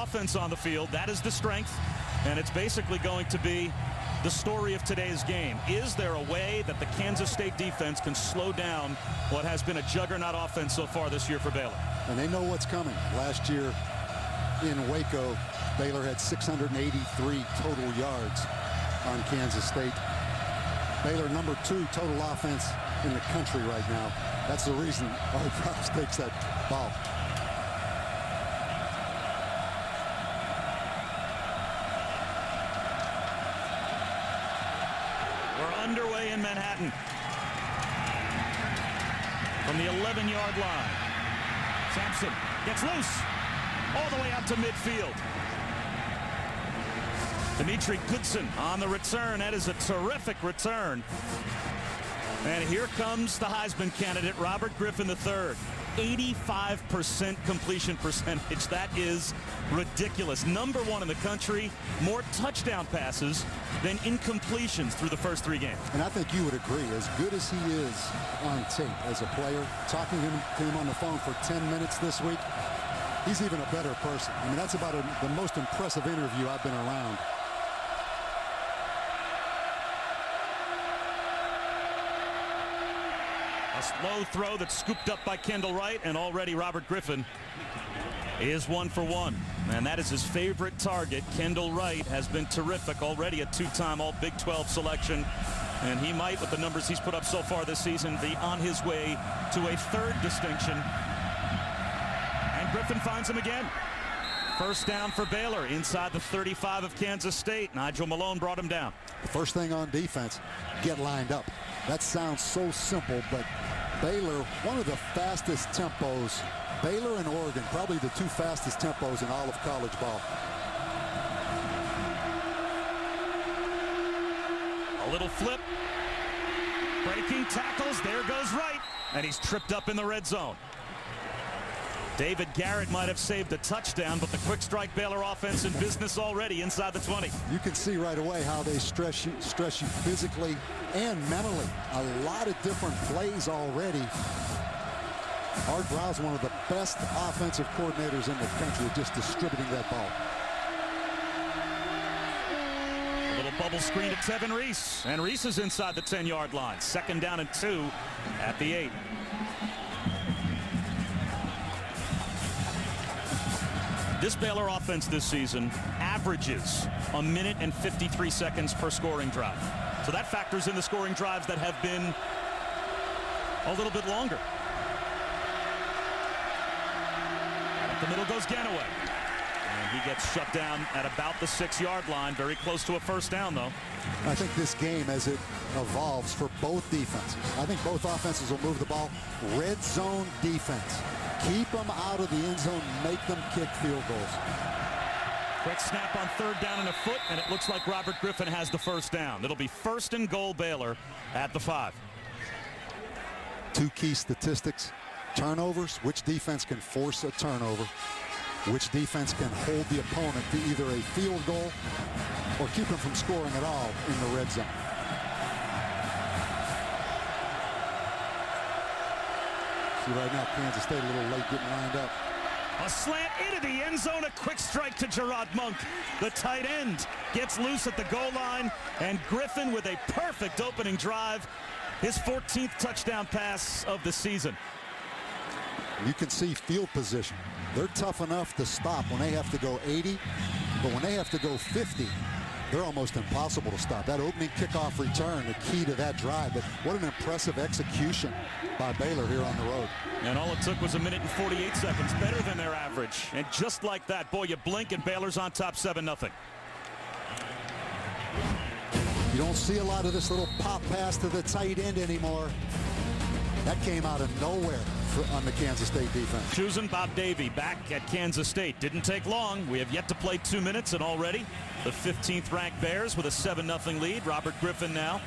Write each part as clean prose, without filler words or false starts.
offense on the field. That is the strength, and it's basically going to be the story of today's game. Is there a way that the Kansas State defense can slow down what has been a juggernaut offense so far this year for Baylor? And they know what's coming. Last year in Waco, Baylor had 683 total yards on Kansas State. Baylor number 2 total offense in the country right now. That's the reason Argyles takes that ball. We're underway in Manhattan. From the 11-yard line. Sampson gets loose. All the way out to midfield. Dimitri Goodson on the return. That is a terrific return. And here comes the Heisman candidate, Robert Griffin III. 85% completion percentage. That is ridiculous. Number 1 in the country. More touchdown passes than incompletions through the first 3 games. And I think you would agree, as good as he is on tape as a player, talking to him on the phone for 10 minutes this week, he's even a better person. I mean, that's about the most impressive interview I've been around. A slow throw that's scooped up by Kendall Wright, and already Robert Griffin is 1 for 1. And that is his favorite target. Kendall Wright has been terrific, already a 2-time All Big 12 selection. And he might, with the numbers he's put up so far this season, be on his way to a 3rd distinction. And Griffin finds him again. First down for Baylor inside the 35 of Kansas State. Nigel Malone brought him down. The first thing on defense, get lined up. That sounds so simple, but Baylor, one of the fastest tempos. Baylor and Oregon, probably the 2 fastest tempos in all of college ball. A little flip. Breaking tackles. There goes Wright. And he's tripped up in the red zone. David Garrett might have saved a touchdown, but the quick strike Baylor offense in business already inside the 20. You can see right away how they stress you physically and mentally. A lot of different plays already. Art Briles, one of the best offensive coordinators in the country, just distributing that ball. A little bubble screen to Tevin Reese, and Reese is inside the 10-yard line. 2nd down and 2 at the 8. This Baylor offense this season averages 1 minute and 53 seconds per scoring drive. So that factors in the scoring drives that have been a little bit longer. Up the middle goes Ganaway. And he gets shut down at about the 6-yard line. Very close to a first down, though. I think this game, as it evolves for both defenses, I think both offenses will move the ball. Red zone defense. Keep them out of the end zone. Make them kick field goals. Quick snap on 3rd down and a foot, and it looks like Robert Griffin has the first down. It'll be 1st and goal Baylor at the 5. 2 key statistics. Turnovers. Which defense can force a turnover? Which defense can hold the opponent to either a field goal or keep them from scoring at all in the red zone? See right now, Kansas State a little late getting lined up. A slant into the end zone, a quick strike to Gerard Monk. The tight end gets loose at the goal line, and Griffin with a perfect opening drive. His 14th touchdown pass of the season. You can see field position. They're tough enough to stop when they have to go 80, but when they have to go 50, they're almost impossible to stop. That opening kickoff return, the key to that drive. But what an impressive execution by Baylor here on the road. And all it took was 1 minute and 48 seconds, better than their average. And just like that, boy, you blink and Baylor's on top 7-0. You don't see a lot of this little pop pass to the tight end anymore. That came out of nowhere on the Kansas State defense. Choosing Bob Davie back at Kansas State. Didn't take long. We have yet to play 2 minutes, and already the 15th ranked Bears with a 7-0 lead. Robert Griffin now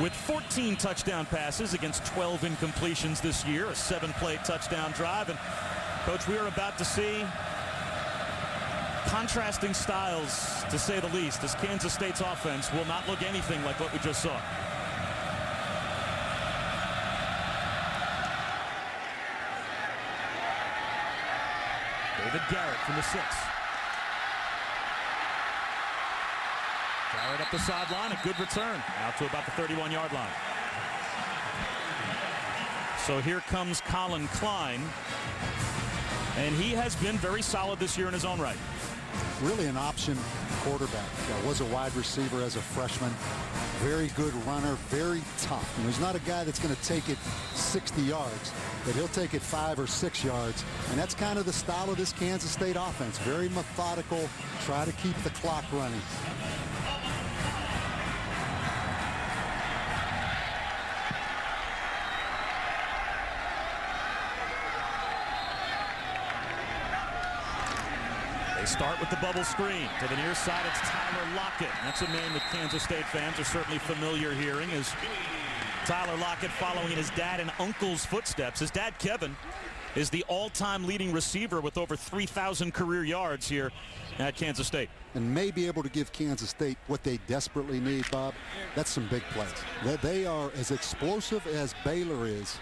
with 14 touchdown passes against 12 incompletions this year. A 7-play touchdown drive. And Coach, we are about to see contrasting styles, to say the least, as Kansas State's offense will not look anything like what we just saw. David Garrett from the 6. Carried up the sideline, a good return. Out to about the 31-yard line. So here comes Colin Klein. And he has been very solid this year in his own right. Really an option quarterback. Was a wide receiver as a freshman. Very good runner, very tough. And he's not a guy that's going to take it 60 yards, but he'll take it 5 or 6 yards. And that's kind of the style of this Kansas State offense. Very methodical, try to keep the clock running. They start with the bubble screen. To the near side, it's Tyler Lockett. That's a name that Kansas State fans are certainly familiar hearing, as Tyler Lockett following in his dad and uncle's footsteps. His dad, Kevin, is the all-time leading receiver with over 3,000 career yards here at Kansas State. And may be able to give Kansas State what they desperately need, Bob. That's some big plays. They are as explosive as Baylor is.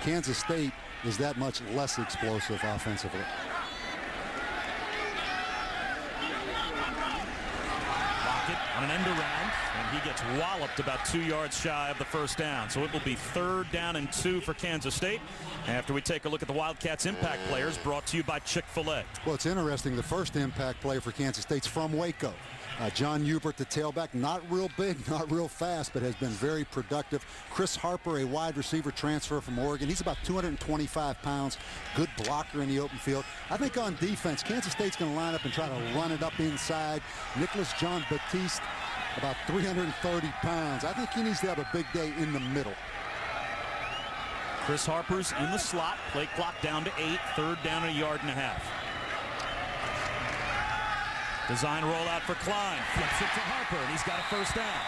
Kansas State is that much less explosive offensively. On an end around, and he gets walloped about 2 yards shy of the first down. So it will be 3rd down and 2 for Kansas State after we take a look at the Wildcats impact players, brought to you by Chick-fil-A. Well, it's interesting. The first impact player for Kansas State's from Waco. John Hubert, the tailback, not real big, not real fast, but has been very productive. Chris Harper, a wide receiver transfer from Oregon. He's about 225 pounds, good blocker in the open field. I think on defense, Kansas State's going to line up and try to run it up inside. Nicholas John Batiste, about 330 pounds. I think he needs to have a big day in the middle. Chris Harper's in the slot. Play clock down to 8. 3rd down and 1.5 yards. Design rollout for Klein. Flips it to Harper, and he's got a first down.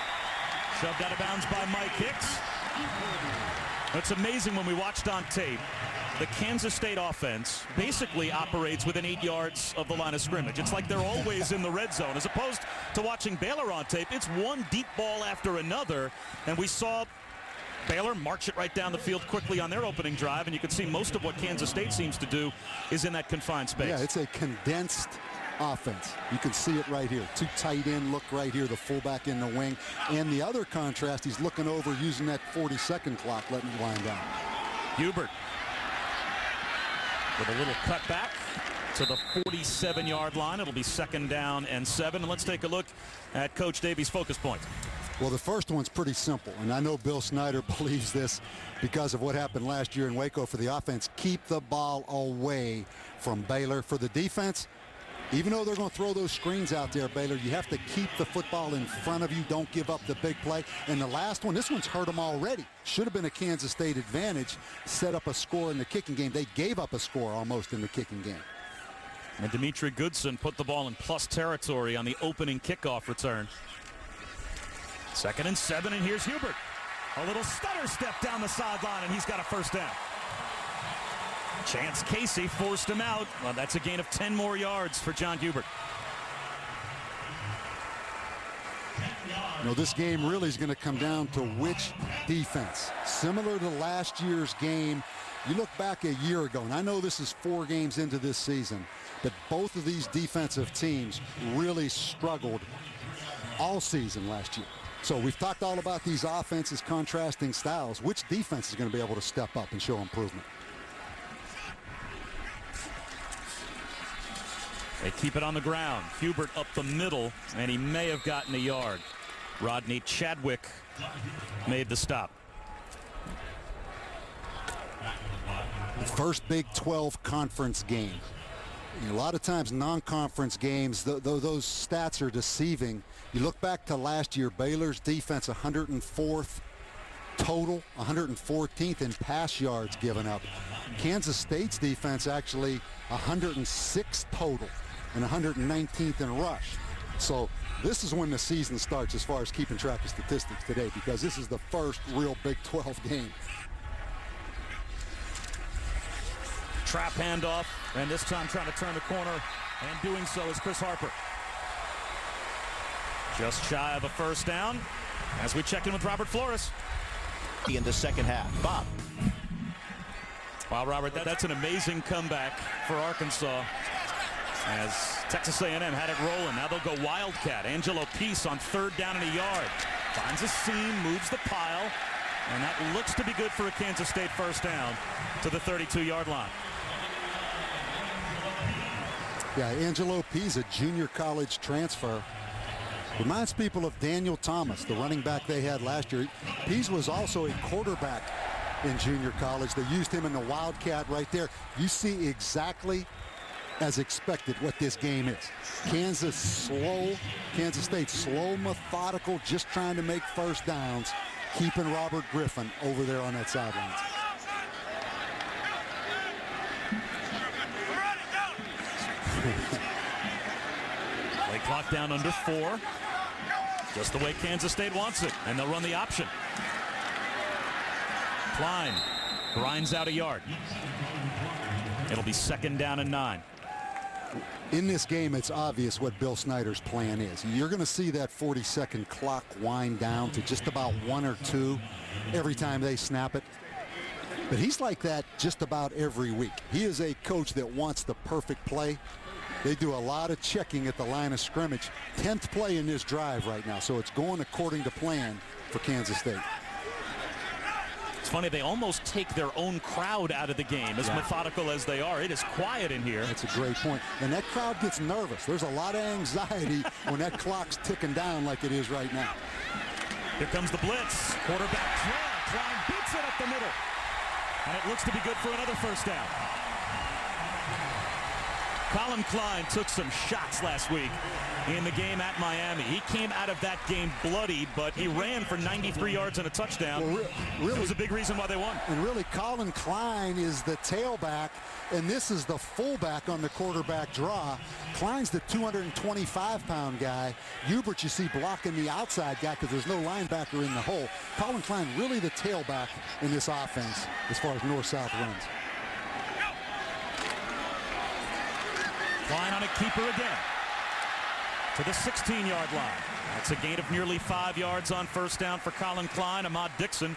Shoved out of bounds by Mike Hicks. It's amazing when we watched on tape. The Kansas State offense basically operates within 8 yards of the line of scrimmage. It's like they're always in the red zone, as opposed to watching Baylor on tape. It's one deep ball after another, and we saw Baylor march it right down the field quickly on their opening drive, and you can see most of what Kansas State seems to do is in that confined space. Yeah, it's a condensed offense. You can see it right here. 2 tight end look right here, the fullback in the wing. And the other contrast, he's looking over using that 40-second clock, letting it wind down. Hubert with a little cutback to the 47-yard line. It'll be 2nd down and 7. And let's take a look at Coach Davies' focus point. Well, the first one's pretty simple, and I know Bill Snyder believes this because of what happened last year in Waco. For the offense, keep the ball away from Baylor. For the defense, even though they're going to throw those screens out there, Baylor, you have to keep the football in front of you. Don't give up the big play. And the last one, this one's hurt them already. Should have been a Kansas State advantage. Set up a score in the kicking game. They gave up a score almost in the kicking game. And Dimitri Goodson put the ball in plus territory on the opening kickoff return. 2nd and 7, and here's Hubert. A little stutter step down the sideline, and he's got a first down. Chance Casey forced him out. Well, that's a gain of 10 more yards for John Hubert. You know, this game really is going to come down to which defense. Similar to last year's game, you look back a year ago, and I know this is 4 games into this season, but both of these defensive teams really struggled all season last year. So we've talked all about these offenses contrasting styles. Which defense is going to be able to step up and show improvement? They keep it on the ground. Hubert up the middle, and he may have gotten a yard. Rodney Chadwick made the stop. The first Big 12 conference game. A lot of times non-conference games, those stats are deceiving. You look back to last year, Baylor's defense 104th total, 114th in pass yards given up. Kansas State's defense actually 106th total and 119th in rush. So this is when the season starts as far as keeping track of statistics today, because this is the first real Big 12 game. Trap handoff, and this time trying to turn the corner, and doing so is Chris Harper. Just shy of a first down as we check in with Robert Flores. In the second half. Bob. Wow, Robert, that's an amazing comeback for Arkansas. as Texas A&M had it rolling. Now they'll go Wildcat. Angelo Peace on 3rd down and a yard. Finds a seam, moves the pile, and that looks to be good for a Kansas State first down to the 32-yard line. Yeah, Angelo Pease, a junior college transfer. Reminds people of Daniel Thomas, the running back they had last year. Pease was also a quarterback in junior college. They used him in the Wildcat right there. You see exactly as expected what this game is. Kansas State slow, methodical, just trying to make first downs, keeping Robert Griffin over there on that sideline. Play clock down under 4. Just the way Kansas State wants it, and they'll run the option. Klein grinds out a yard. It'll be 2nd down and 9. In this game, it's obvious what Bill Snyder's plan is. You're going to see that 40-second clock wind down to just about 1 or 2 every time they snap it. But he's like that just about every week. He is a coach that wants the perfect play. They do a lot of checking at the line of scrimmage. 10th play in this drive right now, so it's going according to plan for Kansas State. It's funny, they almost take their own crowd out of the game, as methodical as they are. It is quiet in here. That's a great point. And that crowd gets nervous. There's a lot of anxiety when that clock's ticking down like it is right now. Here comes the blitz. Quarterback draw. Klein beats it up the middle. And it looks to be good for another first down. Colin Klein took some shots last week in the game at Miami. He came out of that game bloody, but he ran for 93 yards and a touchdown. Well, really, it was a big reason why they won. And really, Colin Klein is the tailback, and this is the fullback on the quarterback draw. Klein's the 225-pound guy. Hubert, you see, blocking the outside guy because there's no linebacker in the hole. Colin Klein really the tailback in this offense as far as north-south runs. Klein on a keeper again to the 16-yard line. That's a gain of nearly 5 yards on first down for Colin Klein. Ahmad Dixon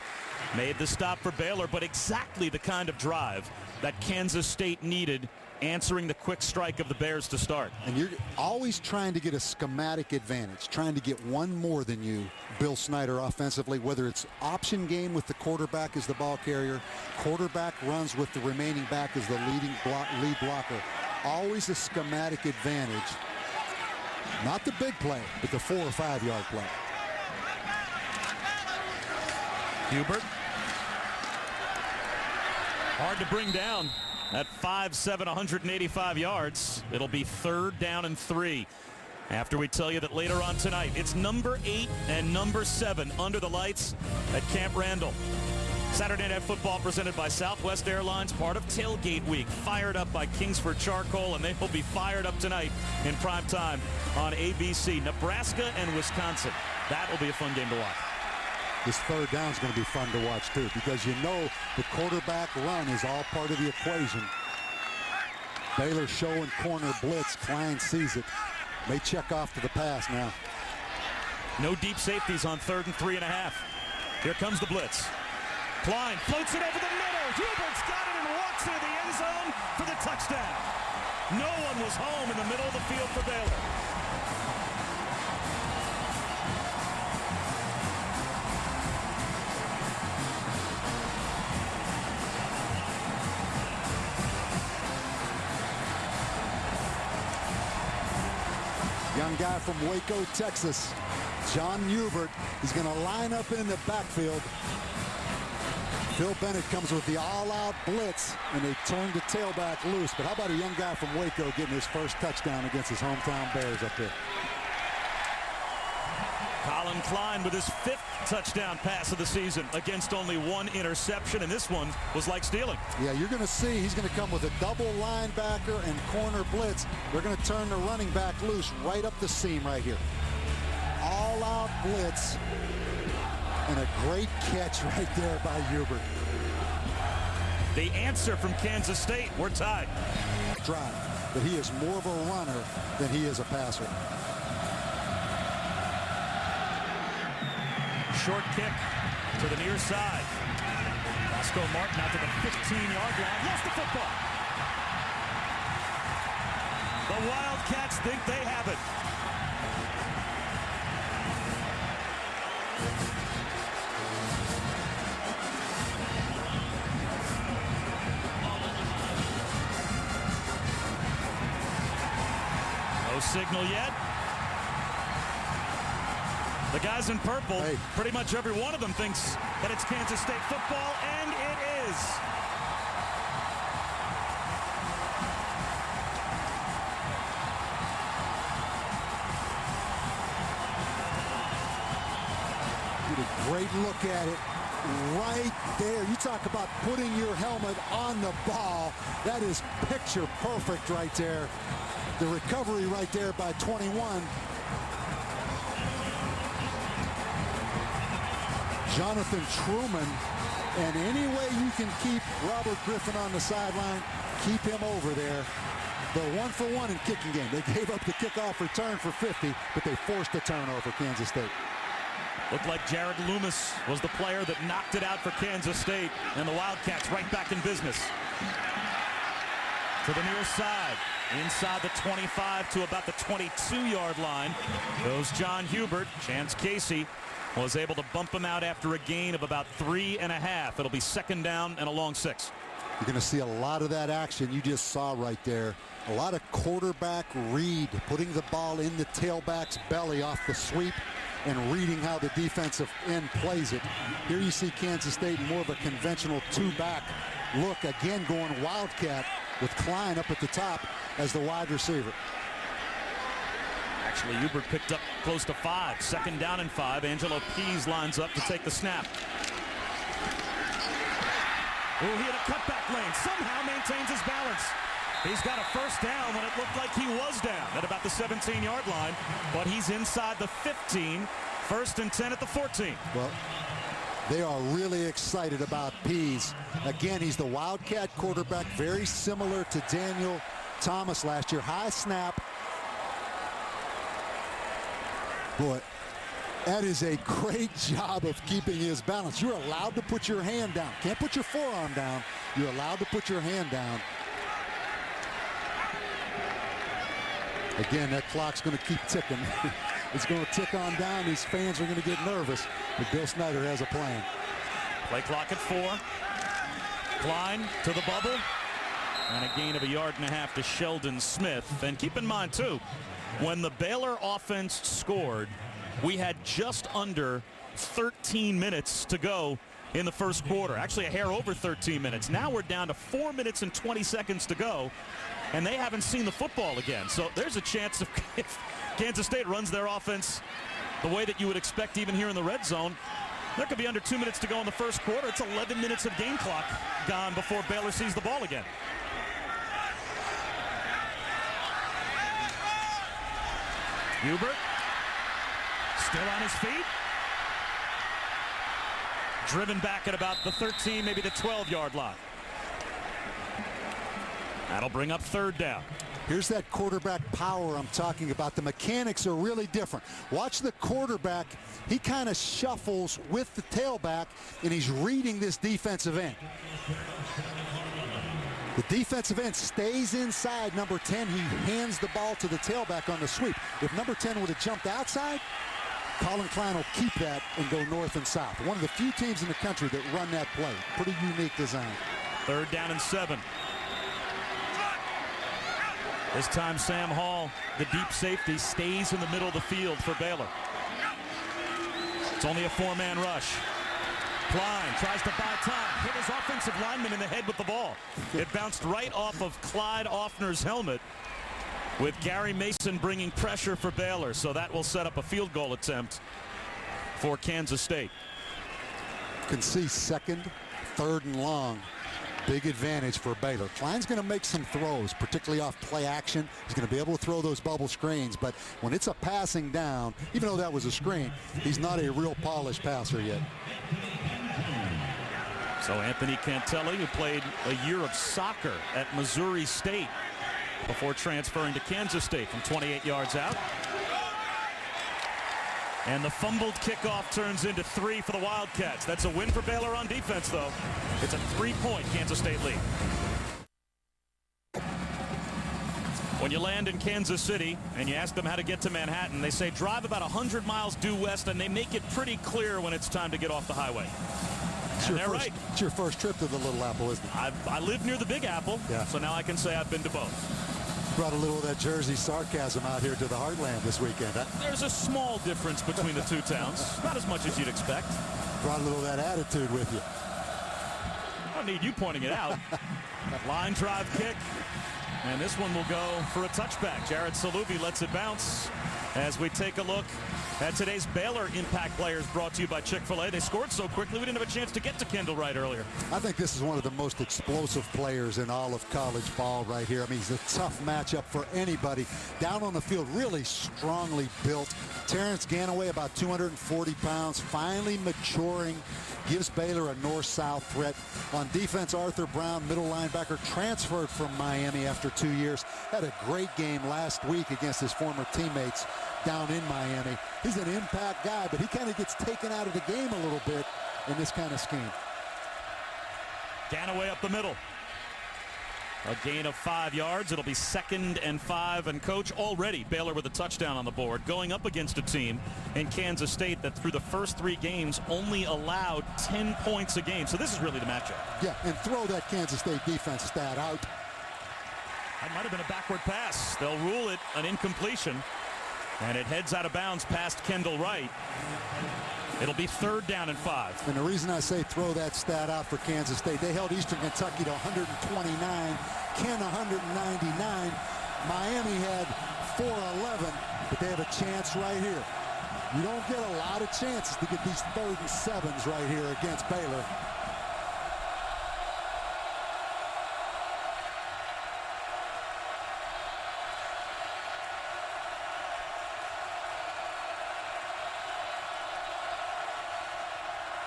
made the stop for Baylor, but exactly the kind of drive that Kansas State needed, answering the quick strike of the Bears to start. And you're always trying to get a schematic advantage, trying to get one more than you, Bill Snyder, offensively, whether it's option game with the quarterback as the ball carrier, quarterback runs with the remaining back as the lead blocker. Always a schematic advantage. Not the big play, but the 4 or 5 yard play. Hubert. Hard to bring down at 5'7", 185 yards. It'll be 3rd down and 3. After we tell you that later on tonight, it's number 8 and number 7 under the lights at Camp Randall. Saturday Night Football presented by Southwest Airlines, part of Tailgate Week, fired up by Kingsford Charcoal, and they will be fired up tonight in prime time on ABC. Nebraska and Wisconsin. That will be a fun game to watch. This 3rd down is going to be fun to watch, too, because you know the quarterback run is all part of the equation. Baylor showing corner blitz. Klein sees it. May check off to the pass now. No deep safeties on 3rd and 3.5. Here comes the blitz. Klein floats it over the middle. Hubert's got it and walks into the end zone for the touchdown. No one was home in the middle of the field for Baylor. Young guy from Waco, Texas, John Hubert. He's going to line up in the backfield. Phil Bennett comes with the all-out blitz, and they turn the tailback loose. But how about a young guy from Waco getting his first touchdown against his hometown Bears up here? Colin Klein with his 5th touchdown pass of the season against only 1 interception, and this one was like stealing. Yeah, you're going to see he's going to come with a double linebacker and corner blitz. They're going to turn the running back loose right up the seam right here. All-out blitz. And a great catch right there by Hubert. The answer from Kansas State, we're tied. Drive, but he is more of a runner than he is a passer. Short kick to the near side. Roscoe Martin out to the 15-yard line. Lost the football. The The Wildcats think they have it. No signal yet. The guys in purple, pretty much every one of them thinks that it's Kansas State football, and it is. Get a great look at it right there. You talk about putting your helmet on the ball. That is picture perfect right there. The recovery right there by 21. Jonathan Truman, and any way you can keep Robert Griffin on the sideline, keep him over there. They're 1 for 1 in kicking game. They gave up the kickoff return for 50, but they forced a turnover, Kansas State. Looked like Jared Loomis was the player that knocked it out for Kansas State, and the Wildcats right back in business. To the near side, inside the 25 to about the 22-yard line goes John Hubert. Chance Casey was able to bump him out after a gain of about 3.5. It'll be second down and a long 6. You're going to see a lot of that action you just saw right there. A lot of quarterback read, putting the ball in the tailback's belly off the sweep and reading how the defensive end plays it. Here you see Kansas State more of a conventional 2-back look, again going Wildcat with Klein up at the top as the wide receiver. Actually, Hubert picked up close to 5. Second down and 5. Angelo Pease lines up to take the snap. He had a cutback lane. Somehow maintains his balance. He's got a first down when it looked like he was down at about the 17-yard line, but he's inside the 15. First and 10 at the 14. Well, they are really excited about Pease. Again, he's the Wildcat quarterback, very similar to Daniel Thomas last year. High snap. Boy, that is a great job of keeping his balance. You're allowed to put your hand down. Can't put your forearm down. You're allowed to put your hand down. Again, that clock's going to keep ticking. It's going to tick on down. These fans are going to get nervous, but Bill Snyder has a plan. Play clock at 4. Klein to the bubble. And a gain of 1.5 yards to Sheldon Smith. And keep in mind, too, when the Baylor offense scored, we had just under 13 minutes to go in the first quarter. Actually, a hair over 13 minutes. Now we're down to 4 minutes and 20 seconds to go, and they haven't seen the football again. So there's a chance if Kansas State runs their offense the way that you would expect even here in the red zone, there could be under 2 minutes to go in the first quarter. It's 11 minutes of game clock gone before Baylor sees the ball again. Hubert still on his feet. Driven back at about the 13, maybe the 12-yard line. That'll bring up third down. Here's that quarterback power I'm talking about. The mechanics are really different. Watch the quarterback. He kind of shuffles with the tailback, and he's reading this defensive end. The defensive end stays inside number 10. He hands the ball to the tailback on the sweep. If number 10 would have jumped outside, Colin Klein will keep that and go north and south. One of the few teams in the country that run that play. Pretty unique design. Third down and 7. This time Sam Hall, the deep safety, stays in the middle of the field for Baylor. It's only a 4-man rush. Klein tries to buy time, hit his offensive lineman in the head with the ball. It bounced right off of Clyde Offner's helmet, with Gary Mason bringing pressure for Baylor. So that will set up a field goal attempt for Kansas State. You can see second, third and long. Big advantage for Baylor. Klein's going to make some throws, particularly off play action. He's going to be able to throw those bubble screens, but when it's a passing down, even though that was a screen, he's not a real polished passer yet. So Anthony Cantelli, who played a year of soccer at Missouri State before transferring to Kansas State from 28 yards out. And the fumbled kickoff turns into 3 for the Wildcats. That's a win for Baylor on defense, though. It's a 3-point Kansas State lead. When you land in Kansas City and you ask them how to get to Manhattan, they say drive about 100 miles due west, and they make it pretty clear when it's time to get off the highway. And they're right. It's your first trip to the Little Apple, isn't it? I live near the Big Apple, so now I can say I've been to both. Brought a little of that Jersey sarcasm out here to the heartland this weekend. There's a small difference between the two towns. Not as much as you'd expect. Brought a little of that attitude with you. I don't need you pointing it out. Line drive kick. And this one will go for a touchback. Jared Salubi lets it bounce as we take a look at today's Baylor impact players, brought to you by Chick-fil-A. They scored so quickly we didn't have a chance to get to Kendall Wright earlier. I think this is one of the most explosive players in all of college ball right here. I mean, he's a tough matchup for anybody. Down on the field, really strongly built. Terrence Ganaway, about 240 pounds, finally maturing. Gives Baylor a north-south threat. On defense, Arthur Brown, middle linebacker, transferred from Miami after 2 years. Had a great game last week against his former teammates down in Miami. He's an impact guy, but he kind of gets taken out of the game a little bit in this kind of scheme. Ganaway up the middle. A gain of 5 yards. It'll be 2nd and 5. And coach, already Baylor with a touchdown on the board, going up against a team in Kansas State that through the first 3 games only allowed 10 points a game. So this is really the matchup. Yeah, and throw that Kansas State defense stat out. That might have been a backward pass. They'll rule it an incompletion. And it heads out of bounds past Kendall Wright. It'll be 3rd down and 5. And the reason I say throw that stat out for Kansas State, they held Eastern Kentucky to 129, Ken 199. Miami had 411, but they have a chance right here. You don't get a lot of chances to get these 3rd and 7s right here against Baylor.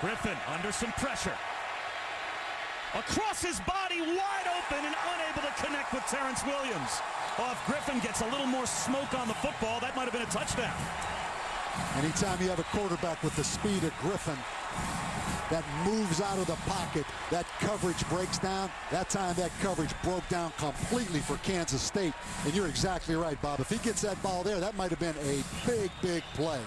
Griffin under some pressure. Across his body, wide open and unable to connect with Terrence Williams. Oh, if Griffin gets a little more smoke on the football, that might have been a touchdown. Anytime you have a quarterback with the speed of Griffin that moves out of the pocket, that coverage breaks down. That time that coverage broke down completely for Kansas State. And you're exactly right, Bob. If he gets that ball there, that might have been a big, big play.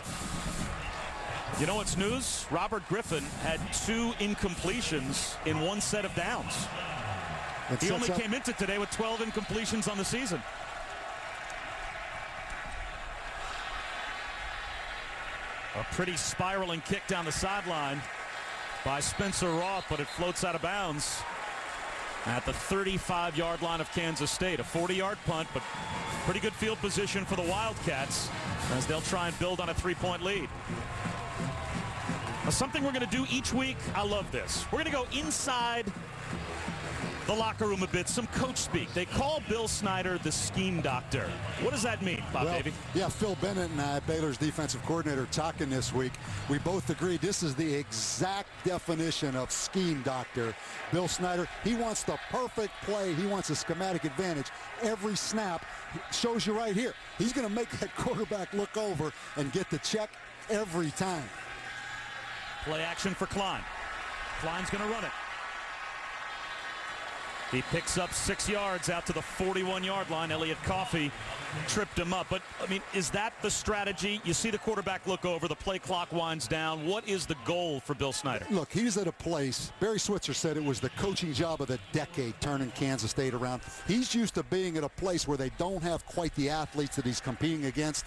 You know what's news? Robert Griffin had 2 incompletions in 1 set of downs. He only came into today with 12 incompletions on the season. A pretty spiraling kick down the sideline by Spencer Roth, but it floats out of bounds at the 35-yard line of Kansas State. A 40-yard punt, but pretty good field position for the Wildcats as they'll try and build on a 3-point lead. Now, something we're going to do each week, I love this. We're going to go inside the locker room a bit, some coach speak. They call Bill Snyder the scheme doctor. What does that mean, Bob Davey? Yeah, Phil Bennett and I, Baylor's defensive coordinator, talking this week. We both agree this is the exact definition of scheme doctor. Bill Snyder, he wants the perfect play. He wants a schematic advantage. Every snap shows you right here. He's going to make that quarterback look over and get the check every time. Play action for Klein. Klein's going to run it. He picks up 6 yards out to the 41-yard line. Elliott Coffey tripped him up. But, I mean, is that the strategy? You see the quarterback look over, the play clock winds down. What is the goal for Bill Snyder? Look, he's at a place, Barry Switzer said it was the coaching job of the decade, turning Kansas State around. He's used to being at a place where they don't have quite the athletes that he's competing against.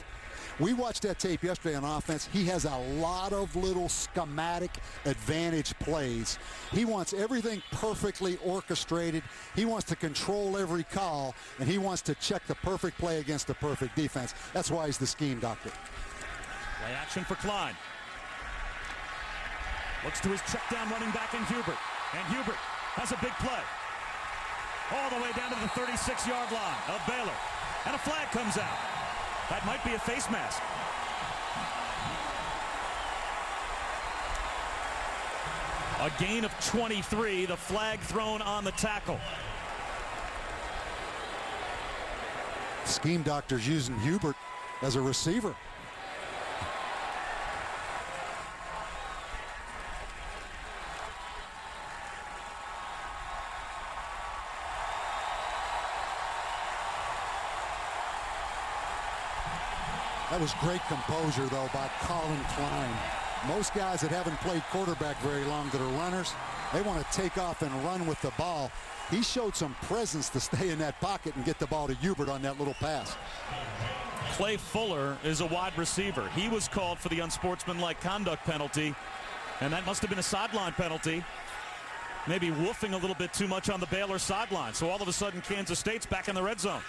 We watched that tape yesterday on offense. He has a lot of little schematic advantage plays. He wants everything perfectly orchestrated. He wants to control every call, and he wants to check the perfect play against the perfect defense. That's why he's the scheme doctor. Play action for Klein. Looks to his check down running back in Hubert. And Hubert has a big play. All the way down to the 36-yard line of Baylor. And a flag comes out. That might be a face mask. A gain of 23, the flag thrown on the tackle. Scheme doctor's using Hubert as a receiver. That was great composure, though, by Colin Klein. Most guys that haven't played quarterback very long that are runners, they want to take off and run with the ball. He showed some presence to stay in that pocket and get the ball to Hubert on that little pass. Clay Fuller is a wide receiver. He was called for the unsportsmanlike conduct penalty, and that must have been a sideline penalty. Maybe woofing a little bit too much on the Baylor sideline. So all of a sudden, Kansas State's back in the red zone.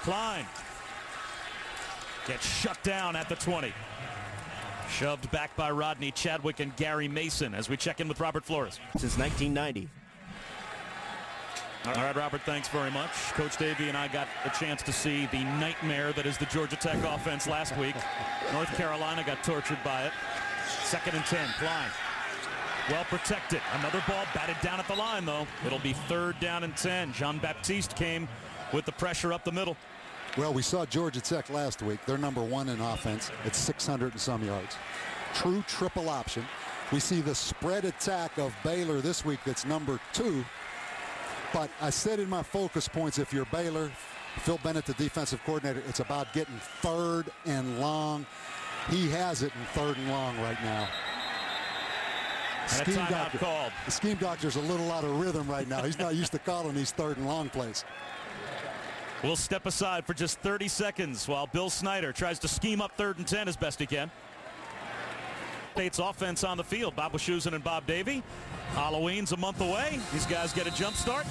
Klein gets shut down at the 20. Shoved back by Rodney Chadwick and Gary Mason as we check in with Robert Flores. Since 1990. All right, Robert, thanks very much. Coach Davey and I got a chance to see the nightmare that is the Georgia Tech offense last week. North Carolina got tortured by it. 2nd and 10, Klein. Well protected. Another ball batted down at the line, though. It'll be 3rd down and 10. Jean-Baptiste came with the pressure up the middle. Well, we saw Georgia Tech last week. They're #1 in offense at 600 and some yards. True triple option. We see the spread attack of Baylor this week that's #2. But I said in my focus points, if you're Baylor, Phil Bennett, the defensive coordinator, it's about getting 3rd and long. He has it in 3rd and long right now. And a timeout called. The scheme doctor's a little out of rhythm right now. He's not used to calling these 3rd and long plays. We'll step aside for just 30 seconds while Bill Snyder tries to scheme up 3rd and 10 as best he can. State's offense on the field. Bob Wischusen and Bob Davey. Halloween's a month away. These guys get a jump start.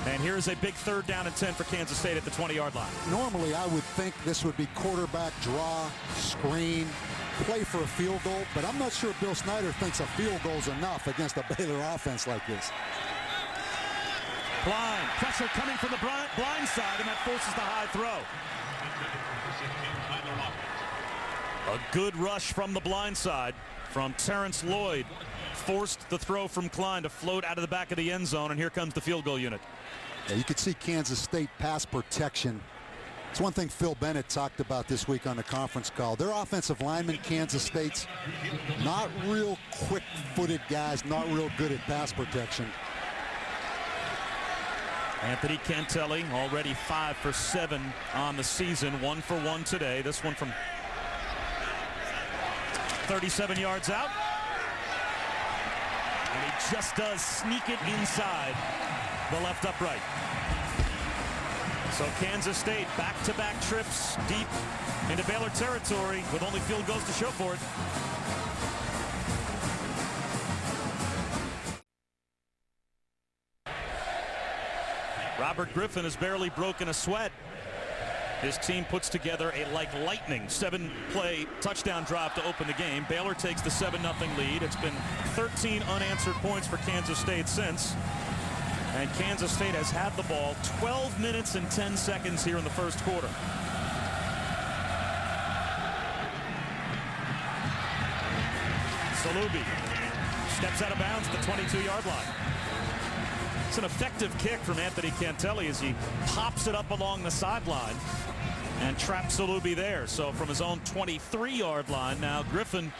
And here's a big 3rd down and 10 for Kansas State at the 20-yard line. Normally, I would think this would be quarterback draw, screen, play for a field goal. But I'm not sure Bill Snyder thinks a field goal's enough against a Baylor offense like this. Blind. Pressure coming from the blind side, and that forces the high throw. A good rush from the blind side from Terrence Lloyd. Forced the throw from Klein to float out of the back of the end zone, and here comes the field goal unit. Yeah, you could see Kansas State pass protection. It's one thing Phil Bennett talked about this week on the conference call. Their offensive linemen, Kansas State's, not real quick-footed guys, not real good at pass protection. Anthony Cantelli already 5 for 7 on the season, 1 for 1 today. This one from 37 yards out. And he just does sneak it inside the left upright. So Kansas State back-to-back trips deep into Baylor territory with only field goals to show for it. Robert Griffin has barely broken a sweat. His team puts together a like lightning 7-play touchdown drive to open the game. Baylor takes the 7-0 lead. It's been 13 unanswered points for Kansas State since. And Kansas State has had the ball 12 minutes and 10 seconds here in the first quarter. Salubi steps out of bounds at the 22-yard line. It's an effective kick from Anthony Cantelli as he pops it up along the sideline and traps Salubi there. So from his own 23-yard line, now Griffin,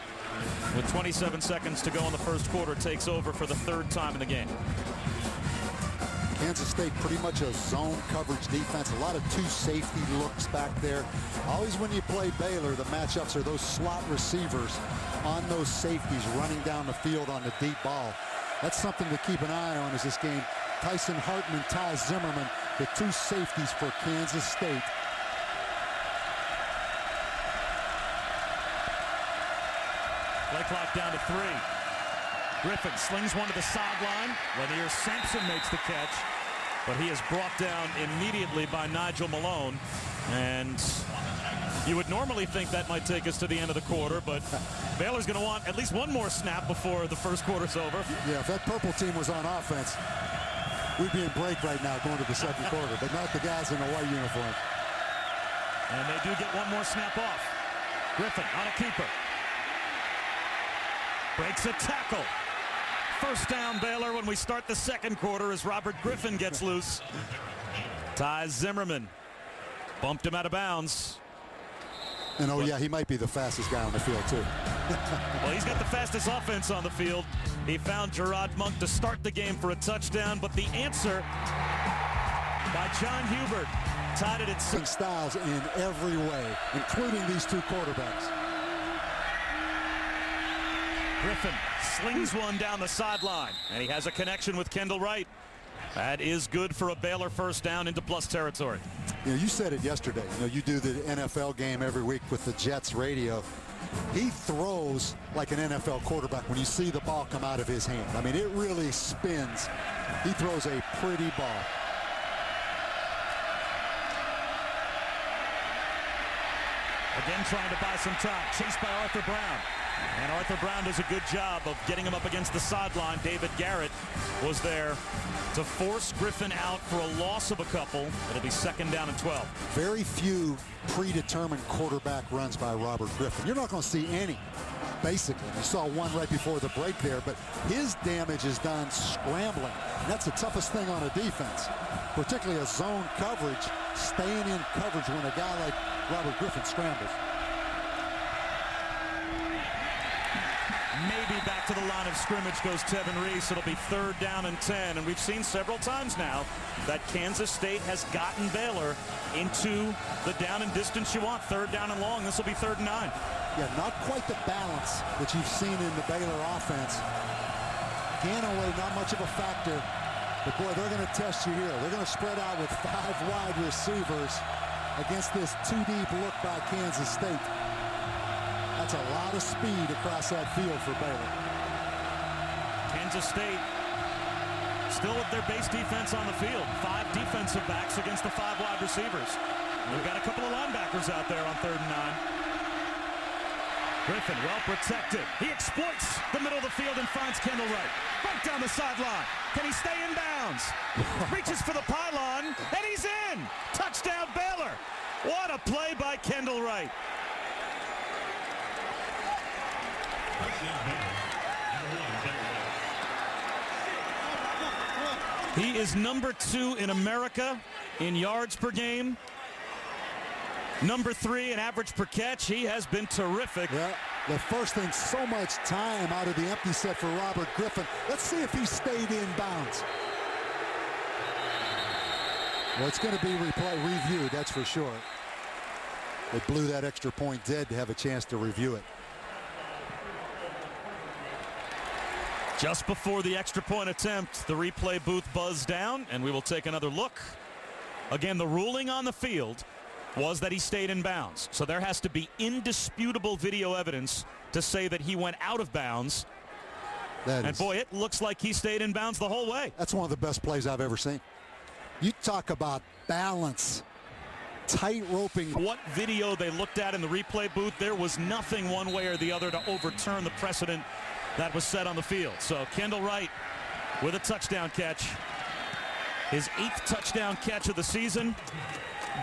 with 27 seconds to go in the first quarter, takes over for the 3rd time in the game. Kansas State pretty much a zone coverage defense. A lot of 2 safety looks back there. Always when you play Baylor, the matchups are those slot receivers on those safeties running down the field on the deep ball. That's something to keep an eye on as this game. Tyson Hartman, Ty Zimmerman, the 2 safeties for Kansas State. Play clock down to 3. Griffin slings one to the sideline. Lanier Sampson makes the catch, but he is brought down immediately by Nigel Malone. And you would normally think that might take us to the end of the quarter, but Baylor's going to want at least one more snap before the first quarter's over. Yeah, if that purple team was on offense, we'd be in break right now going to the second quarter, but not the guys in the white uniform. And they do get one more snap off. Griffin on a keeper. Breaks a tackle. First down Baylor when we start the second quarter as Robert Griffin gets loose. Ty Zimmerman bumped him out of bounds. And oh yeah, he might be the fastest guy on the field too. Well, he's got the fastest offense on the field. He found Gerard Monk to start the game for a touchdown, but the answer by John Hubert Tied it at 6. Styles in every way, including these two quarterbacks. Griffin slings one down the sideline, and he has a connection with Kendall Wright. That is good for a Baylor first down into plus territory. You know, you said it yesterday. You know, you do the NFL game every week with the Jets radio. He throws like an NFL quarterback when you see the ball come out of his hand. I mean, it really spins. He throws a pretty ball. Again trying to buy some time. Chased by Arthur Brown. And Arthur Brown does a good job of getting him up against the sideline. David Garrett was there to force Griffin out for a loss of a couple. It'll be 2nd down and 12. Very few predetermined quarterback runs by Robert Griffin. You're not going to see any, basically. You saw one right before the break there, but his damage is done scrambling. And that's the toughest thing on a defense, particularly a zone coverage, staying in coverage when a guy like Robert Griffin scrambles. Maybe back to the line of scrimmage goes Tevin Reese. It'll be 3rd down and 10. And we've seen several times now that Kansas State has gotten Baylor into the down and distance you want. 3rd down and long. This will be 3rd and 9. Yeah, not quite the balance that you've seen in the Baylor offense. Ganaway, not much of a factor. But, boy, they're going to test you here. They're going to spread out with 5 wide receivers against this 2-deep look by Kansas State. That's a lot of speed across that field for Baylor. Kansas State still with their base defense on the field. 5 defensive backs against the 5 wide receivers. We've got a couple of linebackers out there on 3rd and 9. Griffin well protected. He exploits the middle of the field and finds Kendall Wright. Right down the sideline. Can he stay in bounds? Reaches for the pylon, and he's in. Touchdown Baylor. What a play by Kendall Wright. He is number 2 in America in yards per game. Number 3 in average per catch. He has been terrific. Yeah, the first thing, so much time out of the empty set for Robert Griffin. Let's see if he stayed in bounds. Well, it's going to be reviewed, that's for sure. They blew that extra point dead to have a chance to review it. Just before the extra point attempt, the replay booth buzzed down, and we will take another look. Again, the ruling on the field was that he stayed in bounds. So there has to be indisputable video evidence to say that he went out of bounds. And boy, it looks like he stayed in bounds the whole way. That's one of the best plays I've ever seen. You talk about balance, tight roping. What video they looked at in the replay booth, there was nothing one way or the other to overturn the precedent that was set on the field. So Kendall Wright with a touchdown catch. His 8th touchdown catch of the season.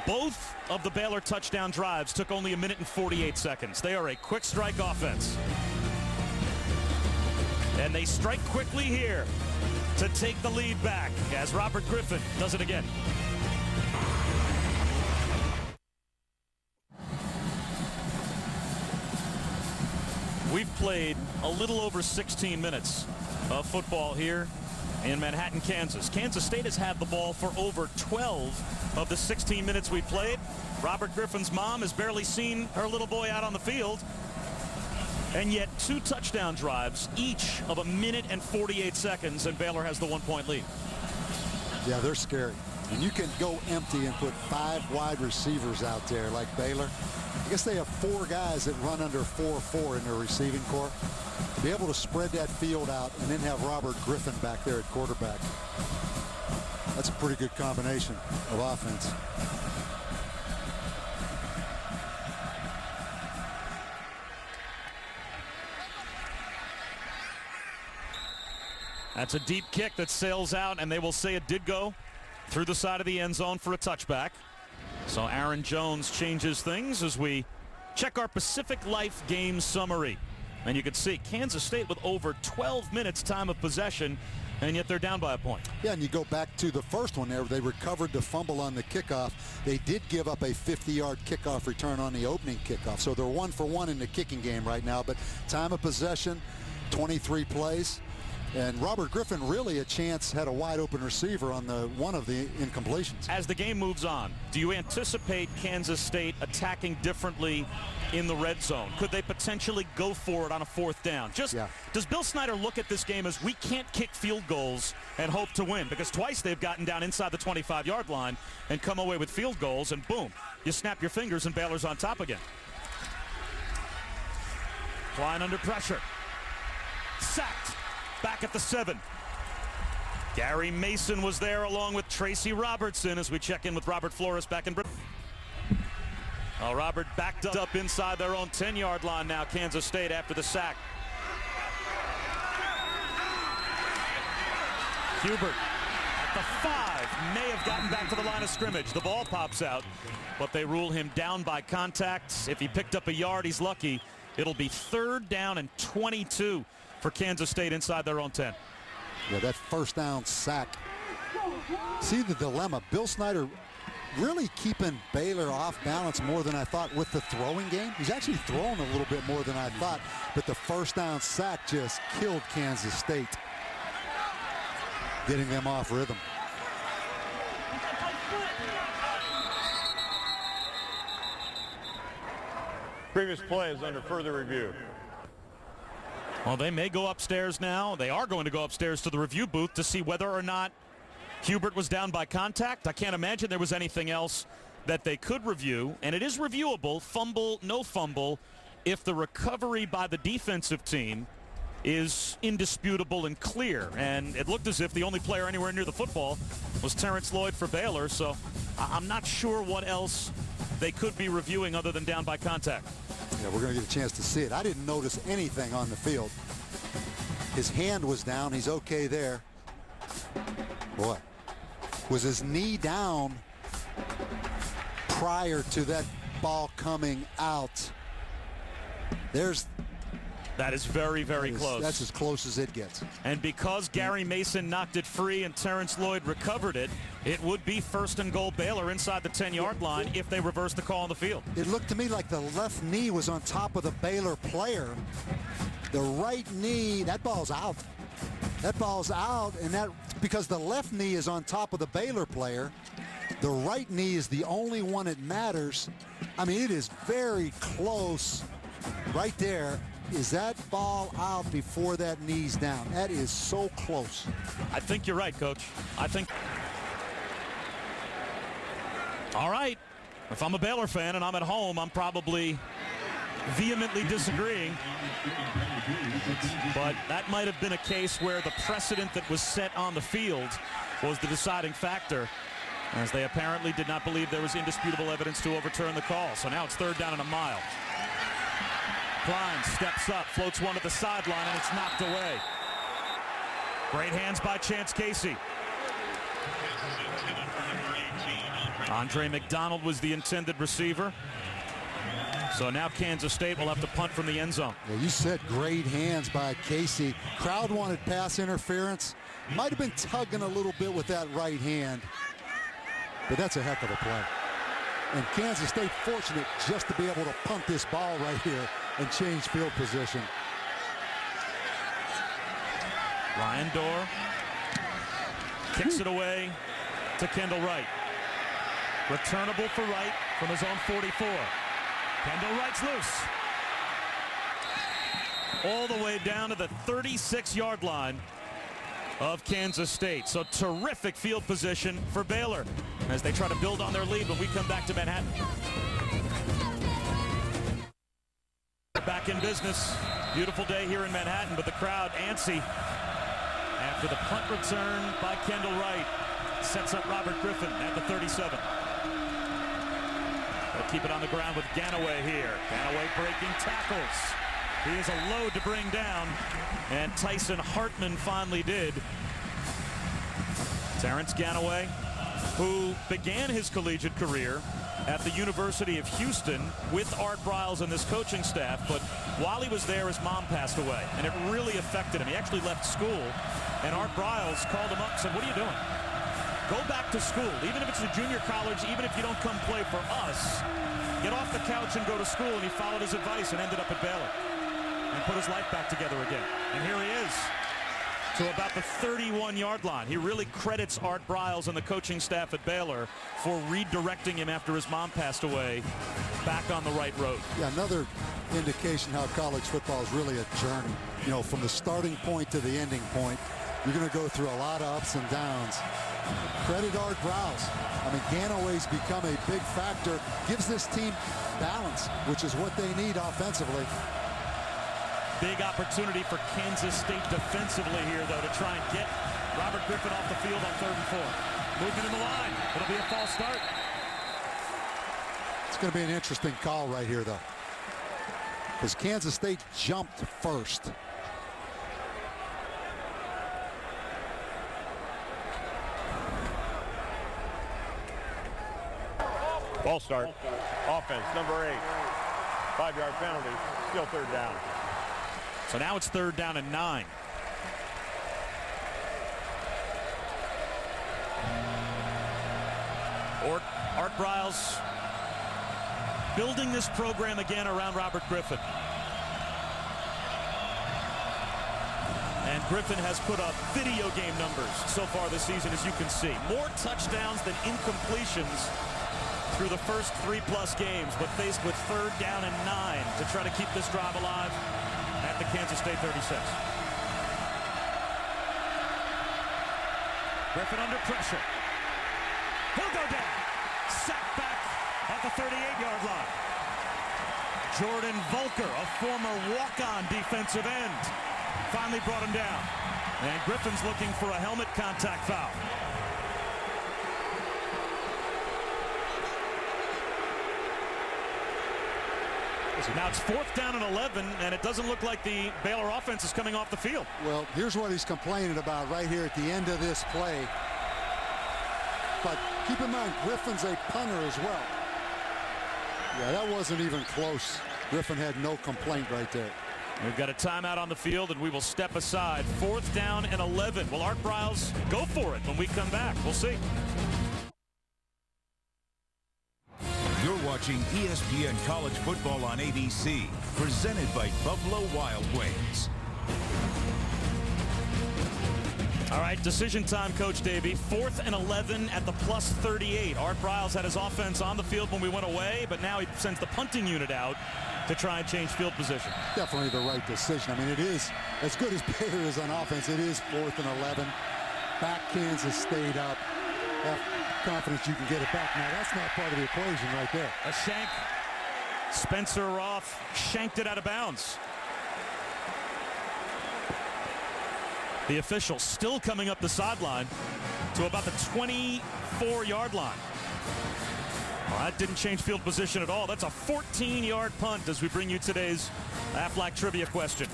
Both of the Baylor touchdown drives took only 1 minute and 48 seconds. They are a quick strike offense. And they strike quickly here to take the lead back as Robert Griffin does it again. We've played a little over 16 minutes of football here in Manhattan, Kansas. Kansas State has had the ball for over 12 of the 16 minutes we played. Robert Griffin's mom has barely seen her little boy out on the field. And yet 2 touchdown drives, each of 1 minute and 48 seconds, and Baylor has the 1-point lead. Yeah, they're scary. And you can go empty and put 5 wide receivers out there like Baylor. I guess they have 4 guys that run under 4-4 in their receiving corps. To be able to spread that field out and then have Robert Griffin back there at quarterback, that's a pretty good combination of offense. That's a deep kick that sails out, and they will say it did go through the side of the end zone for a touchback. So Aaron Jones changes things as we check our Pacific Life game summary. And you can see Kansas State with over 12 minutes time of possession, and yet they're down by a point. Yeah, and you go back to the first one there. They recovered the fumble on the kickoff. They did give up a 50-yard kickoff return on the opening kickoff. So they're 1 for 1 in the kicking game right now. But time of possession, 23 plays. And Robert Griffin really had a wide open receiver on one of the incompletions. As the game moves on, do you anticipate Kansas State attacking differently in the red zone? Could they potentially go for it on a 4th down? Does Bill Snyder look at this game as we can't kick field goals and hope to win? Because twice they've gotten down inside the 25-yard line and come away with field goals, and boom, you snap your fingers and Baylor's on top again. Flying under pressure. Sacked. Back at the 7. Gary Mason was there along with Tracy Robertson as we check in with Robert Flores back in Britain. Well, Robert backed up inside their own 10-yard line now, Kansas State, after the sack. Hubert at the 5 may have gotten back to the line of scrimmage. The ball pops out, but they rule him down by contact. If he picked up a yard, he's lucky. It'll be 3rd down and 22 for Kansas State inside their own 10. Yeah, that 1st down sack. See the dilemma. Bill Snyder really keeping Baylor off balance more than I thought with the throwing game. He's actually throwing a little bit more than I thought, but the 1st down sack just killed Kansas State, getting them off rhythm. Previous play is under further review. Well, they may go upstairs now. They are going to go upstairs to the review booth to see whether or not Hubert was down by contact. I can't imagine there was anything else that they could review, and it is reviewable, fumble, no fumble, if the recovery by the defensive team is indisputable and clear. And it looked as if the only player anywhere near the football was Terrence Lloyd for Baylor, so I'm not sure what else they could be reviewing other than down by contact. Yeah, we're going to get a chance to see it. I didn't notice anything on the field. His hand was down. He's okay there. Boy, was his knee down prior to that ball coming out? That is very, very close. That's as close as it gets. And because Gary Mason knocked it free and Terrence Lloyd recovered it, it would be 1st and goal Baylor inside the 10-yard line if they reverse the call on the field. It looked to me like the left knee was on top of the Baylor player. The right knee, that ball's out. That ball's out, and that because the left knee is on top of the Baylor player. The right knee is the only one that matters. I mean, it is very close right there. Is that ball out before that knee's down? That is so close. I think you're right, Coach. I think. All right. If I'm a Baylor fan and I'm at home, I'm probably vehemently disagreeing. But that might have been a case where the precedent that was set on the field was the deciding factor, as they apparently did not believe there was indisputable evidence to overturn the call. So now it's 3rd down and a mile. Klein steps up, floats one to the sideline, and it's knocked away. Great hands by Chance Casey. Andre McDonald was the intended receiver. So now Kansas State will have to punt from the end zone. Well, you said great hands by Casey. Crowd wanted pass interference. Might have been tugging a little bit with that right hand, but that's a heck of a play. And Kansas State fortunate just to be able to punt this ball right here and change field position. Ryan Dorr kicks it away to Kendall Wright. Returnable for Wright from his own 44. Kendall Wright's loose. All the way down to the 36-yard line of Kansas State. So terrific field position for Baylor as they try to build on their lead when we come back to Manhattan. Back in business. Beautiful day here in Manhattan, but the crowd antsy after the punt return by Kendall Wright sets up Robert Griffin at the 37. They'll keep it on the ground with Ganaway here. Ganaway breaking tackles. He is a load to bring down, and Tyson Hartman finally did. Terrence Ganaway, who began his collegiate career at the University of Houston with Art Briles and this coaching staff, but while he was there, his mom passed away, and it really affected him. He actually left school, and Art Briles called him up and said, "What are you doing? Go back to school. Even if it's a junior college, even if you don't come play for us, get off the couch and go to school." And he followed his advice and ended up at Baylor and put his life back together again. And here he is. to about the 31-yard line. He really credits Art Briles and the coaching staff at Baylor for redirecting him after his mom passed away back on the right road. Yeah, another indication how college football is really a journey. You know, from the starting point to the ending point, you're going to go through a lot of ups and downs. Credit Art Briles. I mean, Ganaway's become a big factor, gives this team balance, which is what they need offensively. Big opportunity for Kansas State defensively here, though, to try and get Robert Griffin off the field on 3rd and 4. Moving in the line. It'll be a false start. It's going to be an interesting call right here, though, because Kansas State jumped first. Ball start. Offense, number 8. 5-yard penalty. Still 3rd down. So now it's 3rd down and 9. Art Briles building this program again around Robert Griffin. And Griffin has put up video game numbers so far this season, as you can see. More touchdowns than incompletions through the first 3+ games, but faced with 3rd down and 9 to try to keep this drive alive at the Kansas State 36. Griffin under pressure. He'll go down. Sacked back at the 38-yard line. Jordan Volker, a former walk-on defensive end, finally brought him down. And Griffin's looking for a helmet contact foul. Now it's 4th down and 11, and it doesn't look like the Baylor offense is coming off the field. Well, here's what he's complaining about right here at the end of this play. But keep in mind, Griffin's a punter as well. Yeah, that wasn't even close. Griffin had no complaint right there. We've got a timeout on the field, and we will step aside. 4th down and 11. Will Art Briles go for it when we come back? We'll see. You're watching ESPN College Football on ABC, presented by Buffalo Wild Wings. All right, decision time, Coach Davey. 4th and 11 at the +38. Art Briles had his offense on the field when we went away, but now he sends the punting unit out to try and change field position. Definitely the right decision. I mean, it is as good as Baylor is on offense. It is 4th and 11. Back Kansas State up. Have confidence you can get it back. Now, that's not part of the equation right there. A shank. Spencer Roth shanked it out of bounds. The official still coming up the sideline to about the 24-yard line. Well, that didn't change field position at all. That's a 14-yard punt as we bring you today's Aflac trivia question.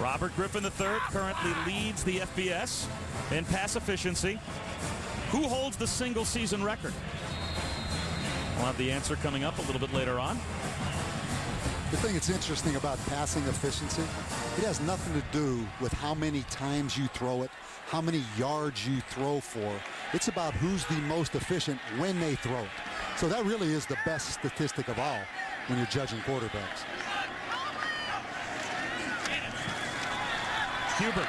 Robert Griffin III currently leads the FBS in pass efficiency. Who holds the single-season record? We'll have the answer coming up a little bit later on. The thing that's interesting about passing efficiency, it has nothing to do with how many times you throw it, how many yards you throw for. It's about who's the most efficient when they throw it. So that really is the best statistic of all when you're judging quarterbacks. Hubert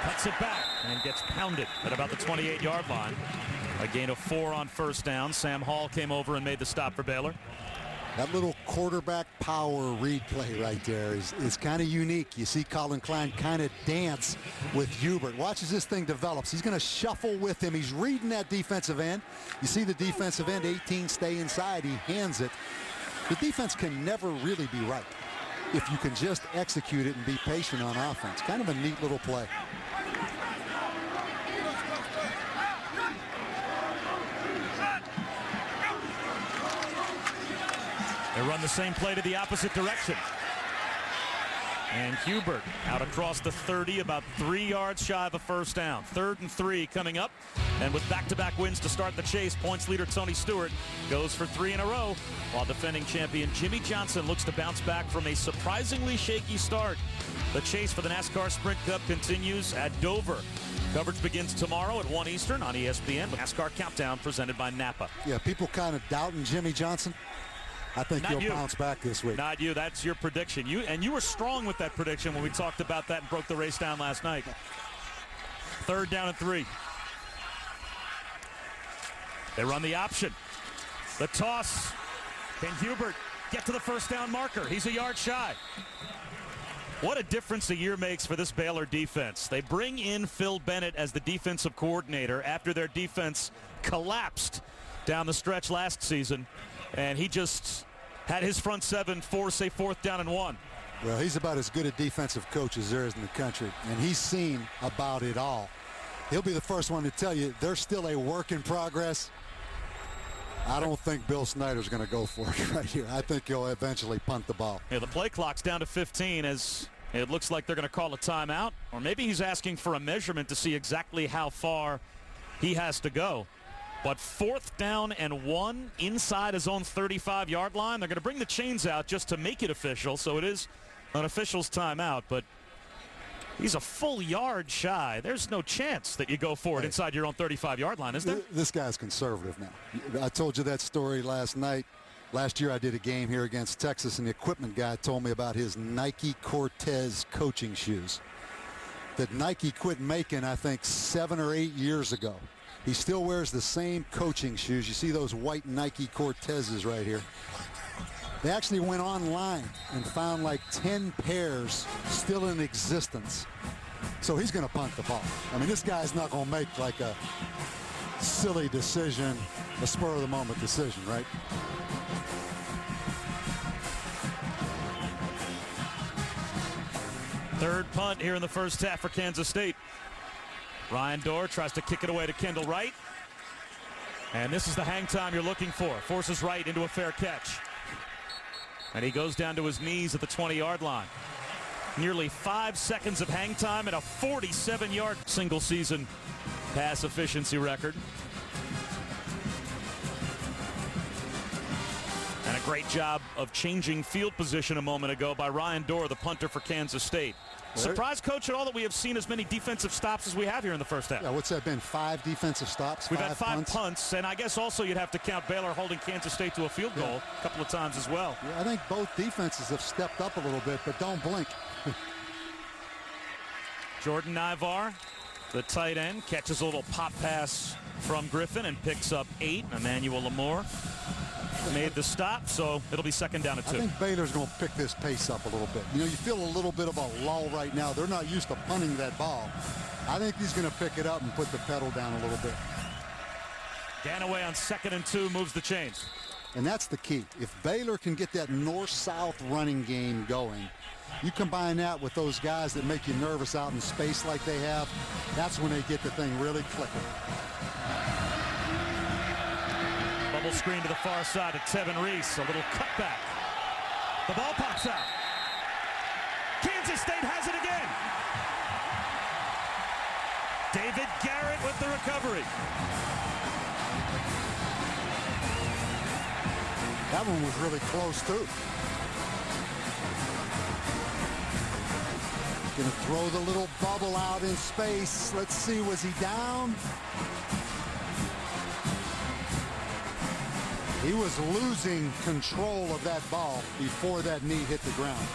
cuts it back and gets pounded at about the 28-yard line. A gain of 4 on 1st down. Sam Hall came over and made the stop for Baylor. That little quarterback power read play right there is kind of unique. You see Colin Klein kind of dance with Hubert. Watch as this thing develops. He's going to shuffle with him. He's reading that defensive end. You see the defensive end, 18, stay inside. He hands it. The defense can never really be right if you can just execute it and be patient on offense. Kind of a neat little play. They run the same play to the opposite direction. And Hubert out across the 30, about 3 yards shy of a 1st down. 3rd and 3 coming up. And with back-to-back wins to start the chase, points leader Tony Stewart goes for 3 in a row, while defending champion Jimmy Johnson looks to bounce back from a surprisingly shaky start. The chase for the NASCAR Sprint Cup continues at Dover. Coverage begins tomorrow at 1 Eastern on ESPN with NASCAR Countdown presented by Napa. Yeah, people kind of doubting Jimmy Johnson. I think he'll bounce back this week. Not you. That's your prediction. You were strong with that prediction when we talked about that and broke the race down last night. 3rd down and 3. They run the option. The toss. Can Hubert get to the first down marker? He's a yard shy. What a difference a year makes for this Baylor defense. They bring in Phil Bennett as the defensive coordinator after their defense collapsed down the stretch last season, and he just had his front seven force a 4th down and 1. Well, he's about as good a defensive coach as there is in the country, and he's seen about it all. He'll be the first one to tell you they're still a work in progress. I don't think Bill Snyder's going to go for it right here. I think he'll eventually punt the ball. Yeah, the play clock's down to 15 as it looks like they're going to call a timeout, or maybe he's asking for a measurement to see exactly how far he has to go. But 4th down and 1 inside his own 35-yard line. They're going to bring the chains out just to make it official, so it is an official's timeout, but he's a full yard shy. There's no chance that you go for it inside your own 35-yard line, is there? This guy's conservative now. I told you that story last night. Last year I did a game here against Texas, and the equipment guy told me about his Nike Cortez coaching shoes that Nike quit making, I think, 7 or 8 years ago. He still wears the same coaching shoes. You see those white Nike Cortezes right here. They actually went online and found like 10 pairs still in existence. So he's going to punt the ball. I mean, this guy's not going to make like a silly decision, a spur-of-the-moment decision, right? Third punt here in the first half for Kansas State. Ryan Dorr tries to kick it away to Kendall Wright. And this is the hang time you're looking for. Forces Wright into a fair catch. And he goes down to his knees at the 20-yard line. Nearly 5 seconds of hang time and a 47-yard single-season pass efficiency record. And a great job of changing field position a moment ago by Ryan Dorr, the punter for Kansas State. Surprised, Coach, at all that we have seen as many defensive stops as we have here in the first half? Yeah, what's that been, 5 defensive stops? We've had 5 punts, and I guess also you'd have to count Baylor holding Kansas State to a field goal a couple of times as well. Yeah, I think both defenses have stepped up a little bit, but don't blink. Jordan Ivar, the tight end, catches a little pop pass from Griffin and picks up 8. Emmanuel Lamore made the stop, so it'll be 2nd down and 2. I think Baylor's going to pick this pace up a little bit. You know, you feel a little bit of a lull right now. They're not used to punting that ball. I think he's going to pick it up and put the pedal down a little bit. Ganaway on 2nd and 2 moves the chains. And that's the key. If Baylor can get that north-south running game going, you combine that with those guys that make you nervous out in space like they have, that's when they get the thing really clicking. Bubble screen to the far side to Tevin Reese. A little cutback. The ball pops out. Kansas State has it again. David Garrett with the recovery. That one was really close, too. Going to throw the little bubble out in space. Let's see, was he down? He was losing control of that ball before that knee hit the ground.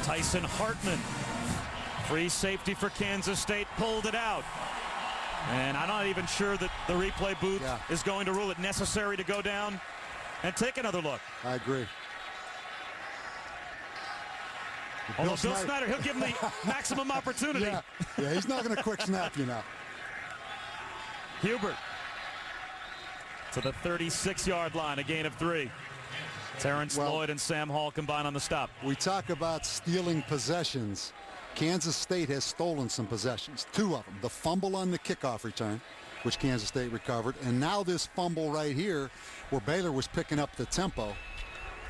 Tyson Hartman, free safety for Kansas State, pulled it out. And I'm not even sure that the replay booth is going to rule it necessary to go down and take another look. I agree. Although Bill Snyder, he'll give him the maximum opportunity. Yeah, he's not going to quick snap you now. Hubert to the 36-yard line, a gain of 3. Terrence Lloyd and Sam Hall combine on the stop. We talk about stealing possessions. Kansas State has stolen some possessions, 2 of them. The fumble on the kickoff return, which Kansas State recovered, and now this fumble right here where Baylor was picking up the tempo.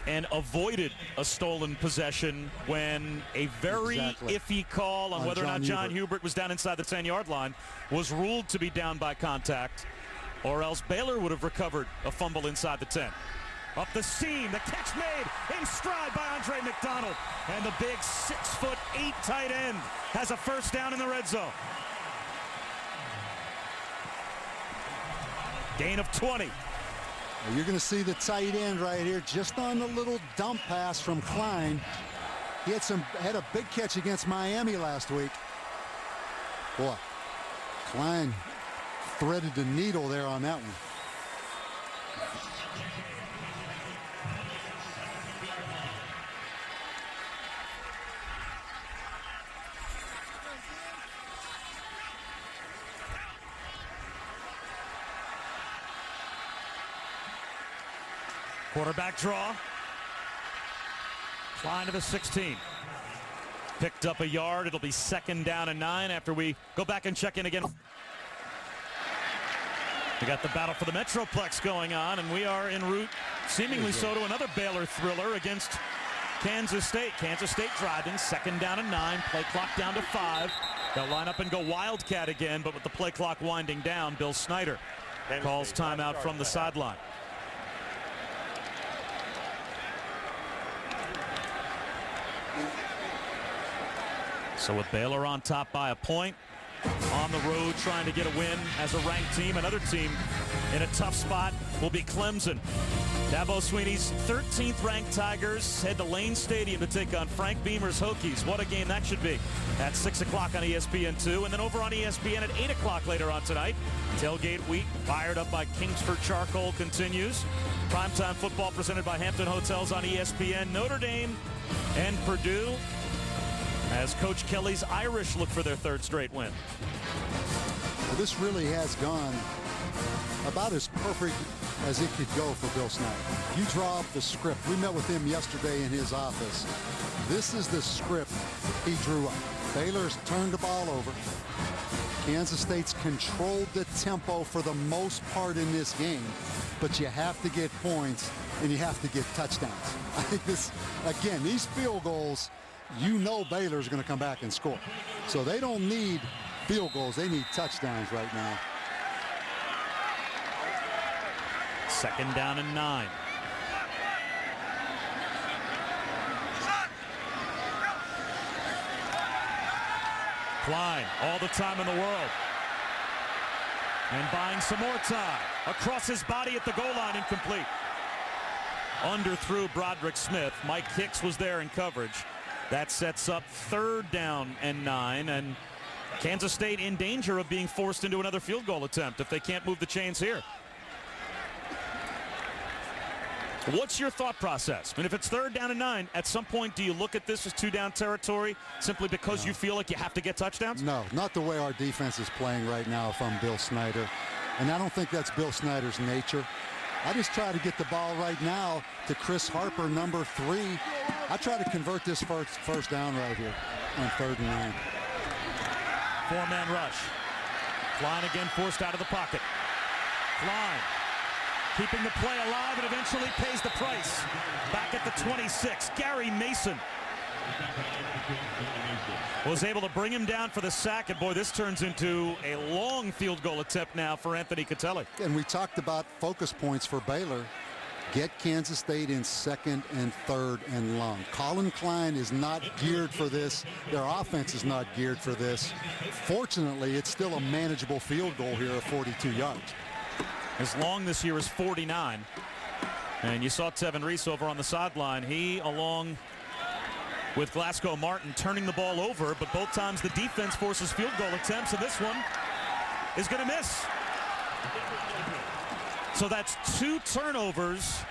And avoided a stolen possession when a very iffy call on whether or not John Hubert was down inside the 10-yard line was ruled to be down by contact, or else Baylor would have recovered a fumble inside the 10. Up the seam, the catch made in stride by Andre McDonald. And the big 6'8" tight end has a first down in the red zone. Gain of 20. You're going to see the tight end right here just on the little dump pass from Klein. He had a big catch against Miami last week. Boy, Klein threaded the needle there on that one. Quarterback draw. Klein to the 16. Picked up a yard. It'll be 2nd down and 9 after we go back and check in again. We got the battle for the Metroplex going on, and we are en route, seemingly so, to another Baylor thriller against Kansas State. Kansas State driving, 2nd down and 9, play clock down to 5. They'll line up and go Wildcat again, but with the play clock winding down, Bill Snyder calls timeout from the sideline. So with Baylor on top by a point, on the road trying to get a win as a ranked team, another team in a tough spot will be Clemson. Dabo Swinney's 13th ranked Tigers head to Lane Stadium to take on Frank Beamer's Hokies. What a game that should be. At 6 o'clock on ESPN2, and then over on ESPN at 8 o'clock later on tonight. Tailgate week fired up by Kingsford Charcoal continues. Primetime football presented by Hampton Hotels on ESPN. Notre Dame and Purdue, as Coach Kelly's Irish look for their 3rd straight win. Well, this really has gone about as perfect as it could go for Bill Snyder. You draw up the script. We met with him yesterday in his office. This is the script he drew up. Baylor's turned the ball over. Kansas State's controlled the tempo for the most part in this game, but you have to get points and you have to get touchdowns. I think this, again, these field goals, you know Baylor's going to come back and score. So they don't need field goals. They need touchdowns right now. 2nd down and 9. Klein, all the time in the world. And buying some more time. Across his body at the goal line, incomplete. Underthrew Broderick Smith. Mike Hicks was there in coverage. That sets up 3rd down and 9, and Kansas State in danger of being forced into another field goal attempt if they can't move the chains here. What's your thought process? I mean, if it's 3rd down and 9, at some point do you look at this as 2-down territory simply because you feel like you have to get touchdowns? No, not the way our defense is playing right now if I'm Bill Snyder. And I don't think that's Bill Snyder's nature. I just try to get the ball right now to Chris Harper, number 3. I try to convert this first down right here on 3rd and 9. 4-man rush. Klein again forced out of the pocket. Klein keeping the play alive and eventually pays the price. Back at the 26, Gary Mason was able to bring him down for the sack, and boy, this turns into a long field goal attempt now for Anthony Catelli. And we talked about focus points for Baylor. Get Kansas State in 2nd and 3rd and long. Colin Klein is not geared for this. Their offense is not geared for this. Fortunately, it's still a manageable field goal here of 42 yards. His long this year is 49. And you saw Tevin Reese over on the sideline. He, along with Glasgow Martin, turning the ball over, but both times the defense forces field goal attempts, and this one is going to miss. So that's 2 turnovers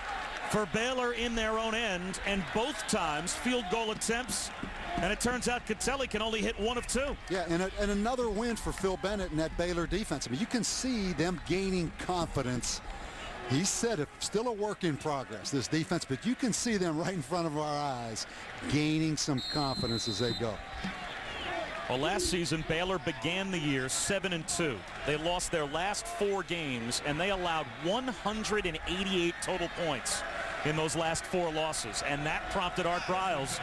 for Baylor in their own end, and both times field goal attempts. And it turns out Catelli can only hit 1 of 2. Yeah, and another win for Phil Bennett and that Baylor defense. I mean, you can see them gaining confidence. He said it's still a work in progress, this defense, but you can see them right in front of our eyes gaining some confidence as they go. Well, last season, Baylor began the year 7-2. They lost their last 4 games, and they allowed 188 total points in those last 4 losses. And that prompted Art Briles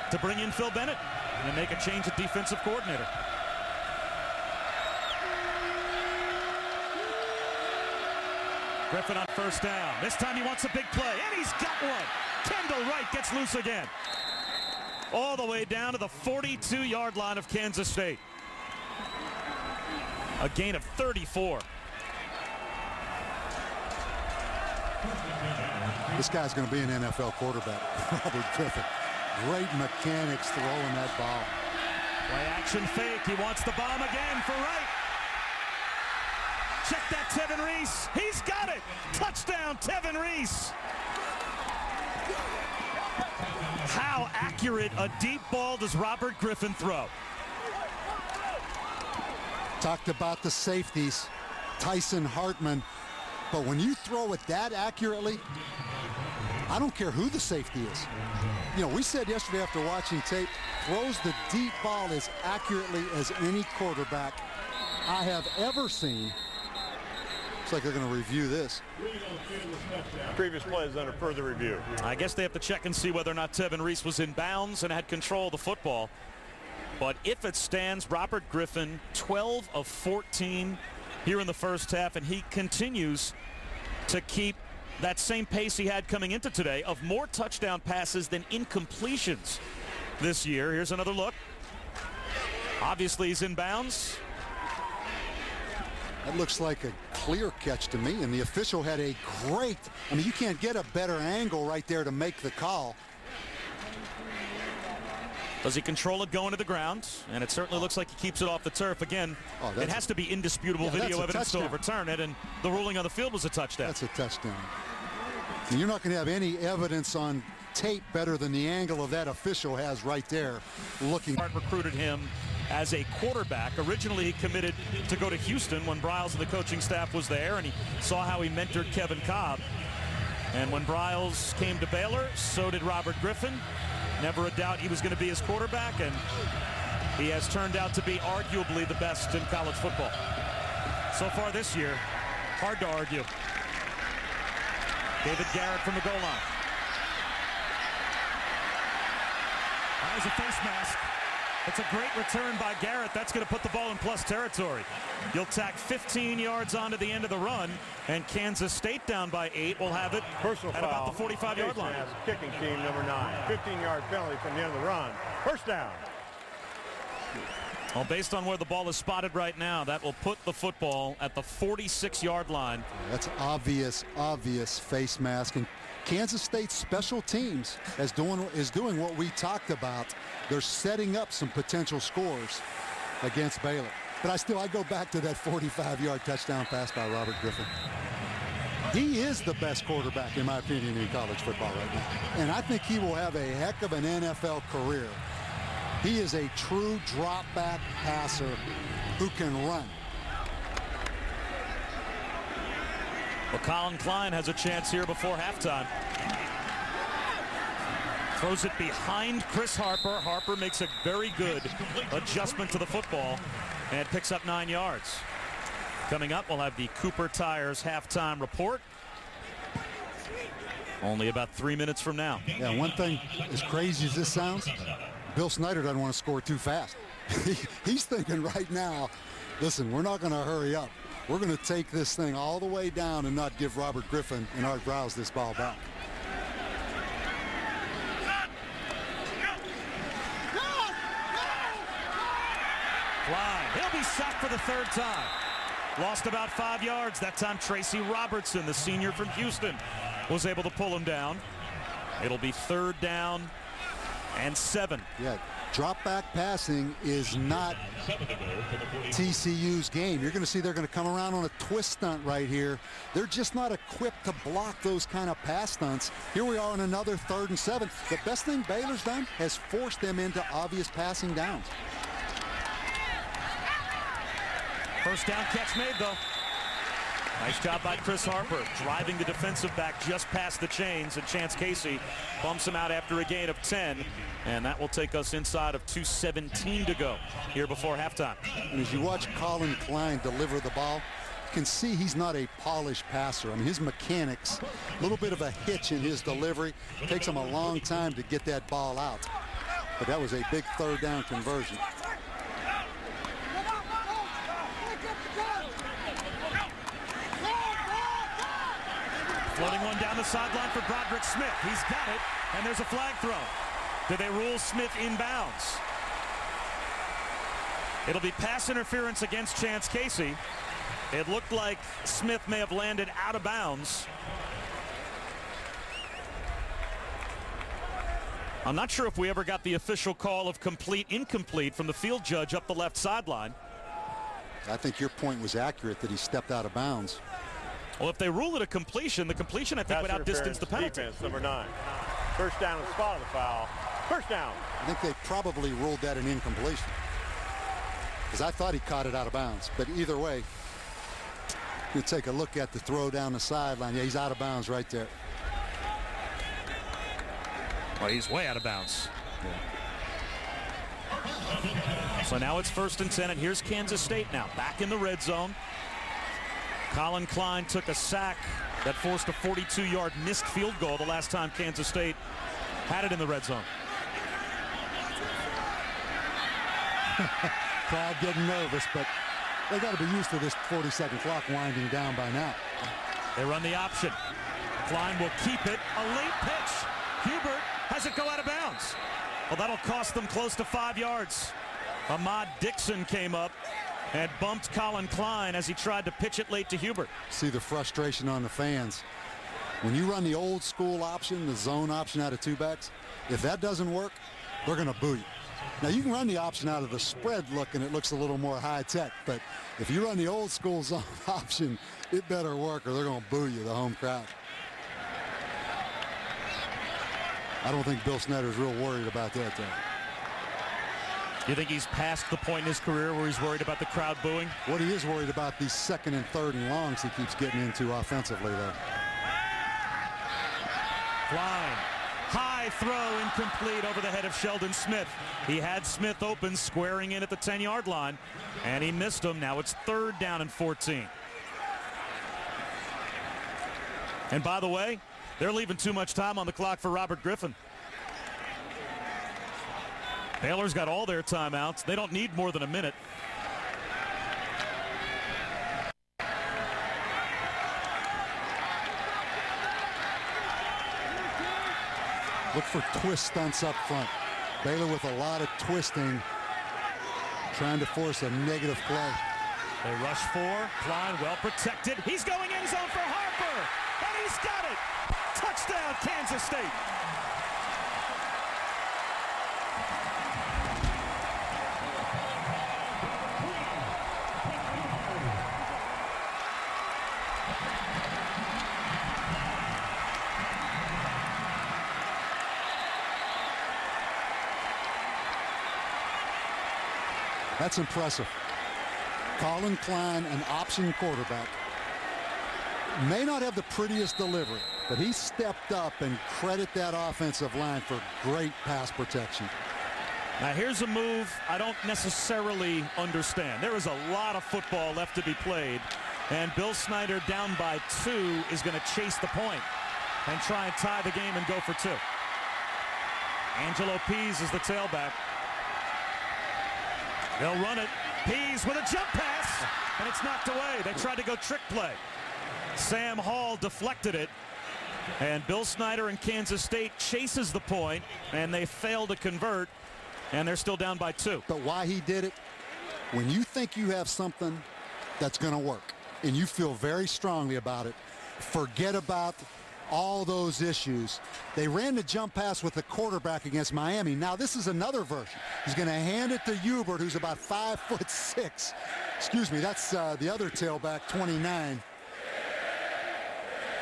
to bring in Phil Bennett and make a change at defensive coordinator. Griffin on 1st down. This time he wants a big play, and he's got one. Kendall Wright gets loose again. All the way down to the 42-yard line of Kansas State. A gain of 34. This guy's going to be an NFL quarterback, Robert Griffin. Great mechanics throwing that ball. Play action fake. He wants the bomb again for Wright. Check that, Tevin Reese. He's got it. Touchdown, Tevin Reese. How accurate a deep ball does Robert Griffin throw? Talked about the safeties, Tyson Hartman, but when you throw it that accurately, I don't care who the safety is. You know, we said yesterday after watching tape, throws the deep ball as accurately as any quarterback I have ever seen. Looks like they're going to review this. Previous play is under further review. I guess they have to check and see whether or not Tevin Reese was in bounds and had control of the football. But if it stands, Robert Griffin, 12 of 14 here in the first half, and he continues to keep that same pace he had coming into today of more touchdown passes than incompletions this year. Here's another look. Obviously, he's in bounds. That looks like a clear catch to me, and the official had a great, I mean, you can't get a better angle right there to make the call. Does he control it going to the ground? And it certainly looks like he keeps it off the turf. Again, it has to be indisputable video evidence to overturn it, and the ruling on the field was a touchdown. That's a touchdown. And you're not going to have any evidence on tape better than the angle of that official has right there looking. Recruited him as a quarterback. Originally, he committed to go to Houston when Briles and the coaching staff was there, and he saw how he mentored Kevin Cobb. And when Briles came to Baylor, so did Robert Griffin. Never a doubt he was going to be his quarterback, and he has turned out to be arguably the best in college football. So far this year, hard to argue. David Garrett from the goal line. That was a face mask. It's a great return by Garrett. That's going to put the ball in plus territory. You'll tack 15 yards onto the end of the run, and Kansas State down by 8 will have it Personal at foul. about the 45-yard line. Kicking team number 9. 15-yard penalty from the end of the run. First down. Well, based on where the ball is spotted right now, that will put the football at the 46-yard line. That's obvious face mask. And Kansas State special teams is doing what we talked about. They're setting up some potential scores against Baylor. But I go back to that 45-yard touchdown pass by Robert Griffin. He is the best quarterback, in my opinion, in college football right now. And I think he will have a heck of an NFL career. He is a true drop-back passer who can run. Well, Colin Klein has a chance here before halftime. Throws it behind Chris Harper. Harper makes a very good adjustment to the football and picks up 9 yards. Coming up, we'll have the Cooper Tires halftime report. Only about 3 minutes from now. Yeah, one thing, as crazy as this sounds, Bill Snyder doesn't want to score too fast. He's thinking right now, listen, we're not going to hurry up. We're going to take this thing all the way down and not give Robert Griffin and Art Briles this ball back. Klein, he'll be sacked for the third time. Lost about 5 yards. That time Tracy Robertson, the senior from Houston, was able to pull him down. It'll be 3rd down and 7. Yeah, drop back passing is not TCU's game. You're going to see they're going to come around on a twist stunt right here. They're just not equipped to block those kind of pass stunts. Here we are on another 3rd and 7. The best thing Baylor's done has forced them into obvious passing downs. First down catch made, though. Nice job by Chris Harper, driving the defensive back just past the chains, and Chance Casey bumps him out after a gain of 10, and that will take us inside of 2:17 to go here before halftime. And as you watch Colin Klein deliver the ball, you can see he's not a polished passer. I mean, his mechanics, a little bit of a hitch in his delivery. Takes him a long time to get that ball out. But that was a big 3rd down conversion. Floating one down the sideline for Broderick Smith. He's got it, and there's a flag thrown. Did they rule Smith inbounds? It'll be pass interference against Chance Casey. It looked like Smith may have landed out of bounds. I'm not sure if we ever got the official call of complete incomplete from the field judge up the left sideline. I think your point was accurate that he stepped out of bounds. Well, if they rule it a completion, the completion, I think, would outdistance the penalty. Defense, number 9. First down in the spot of the foul. First down. I think they probably ruled that an incompletion, because I thought he caught it out of bounds. But either way, you take a look at the throw down the sideline. Yeah, he's out of bounds right there. Well, he's way out of bounds. So now it's 1st and 10, and here's Kansas State now back in the red zone. Colin Klein took a sack that forced a 42-yard missed field goal the last time Kansas State had it in the red zone. Crowd getting nervous, but they got to be used to this 40-second clock winding down by now. They run the option. Klein will keep it. A late pitch. Hubert has it go out of bounds. Well, that'll cost them close to 5 yards. Ahmad Dixon came up and bumped Colin Klein as he tried to pitch it late to Hubert. See the frustration on the fans. When you run the old school option, the zone option out of 2 backs, if that doesn't work, they're going to boo you. Now, you can run the option out of the spread look, and it looks a little more high-tech. But if you run the old school zone option, it better work or they're going to boo you, the home crowd. I don't think Bill Snyder's real worried about that, though. You think he's past the point in his career where he's worried about the crowd booing? What he is worried about, these 2nd and 3rd and longs he keeps getting into offensively, though. Klein, high throw, incomplete over the head of Sheldon Smith. He had Smith open, squaring in at the 10-yard line, and he missed him. Now it's 3rd down and 14. And by the way, they're leaving too much time on the clock for Robert Griffin. Baylor's got all their timeouts. They don't need more than a minute. Look for twist stunts up front. Baylor with a lot of twisting, trying to force a negative play. They rush 4. Klein well protected. He's going end zone for Harper, and he's got it. Touchdown, Kansas State. That's impressive. Colin Klein, an option quarterback, may not have the prettiest delivery, but he stepped up, and credit that offensive line for great pass protection. Now here's a move I don't necessarily understand. There is a lot of football left to be played, and Bill Snyder, down by 2, is going to chase the point and try and tie the game and go for 2. Angelo Pease is the tailback. They'll run it. Pease with a jump pass, and it's knocked away. They tried to go trick play. Sam Hall deflected it, and Bill Snyder and Kansas State chases the point, and they fail to convert, and they're still down by 2. But why he did it, when you think you have something that's going to work and you feel very strongly about it, forget about all those issues. They ran the jump pass with the quarterback against Miami. Now this is another version. He's going to hand it to Hubert, who's about 5'6". Excuse me, that's the other tailback, 29.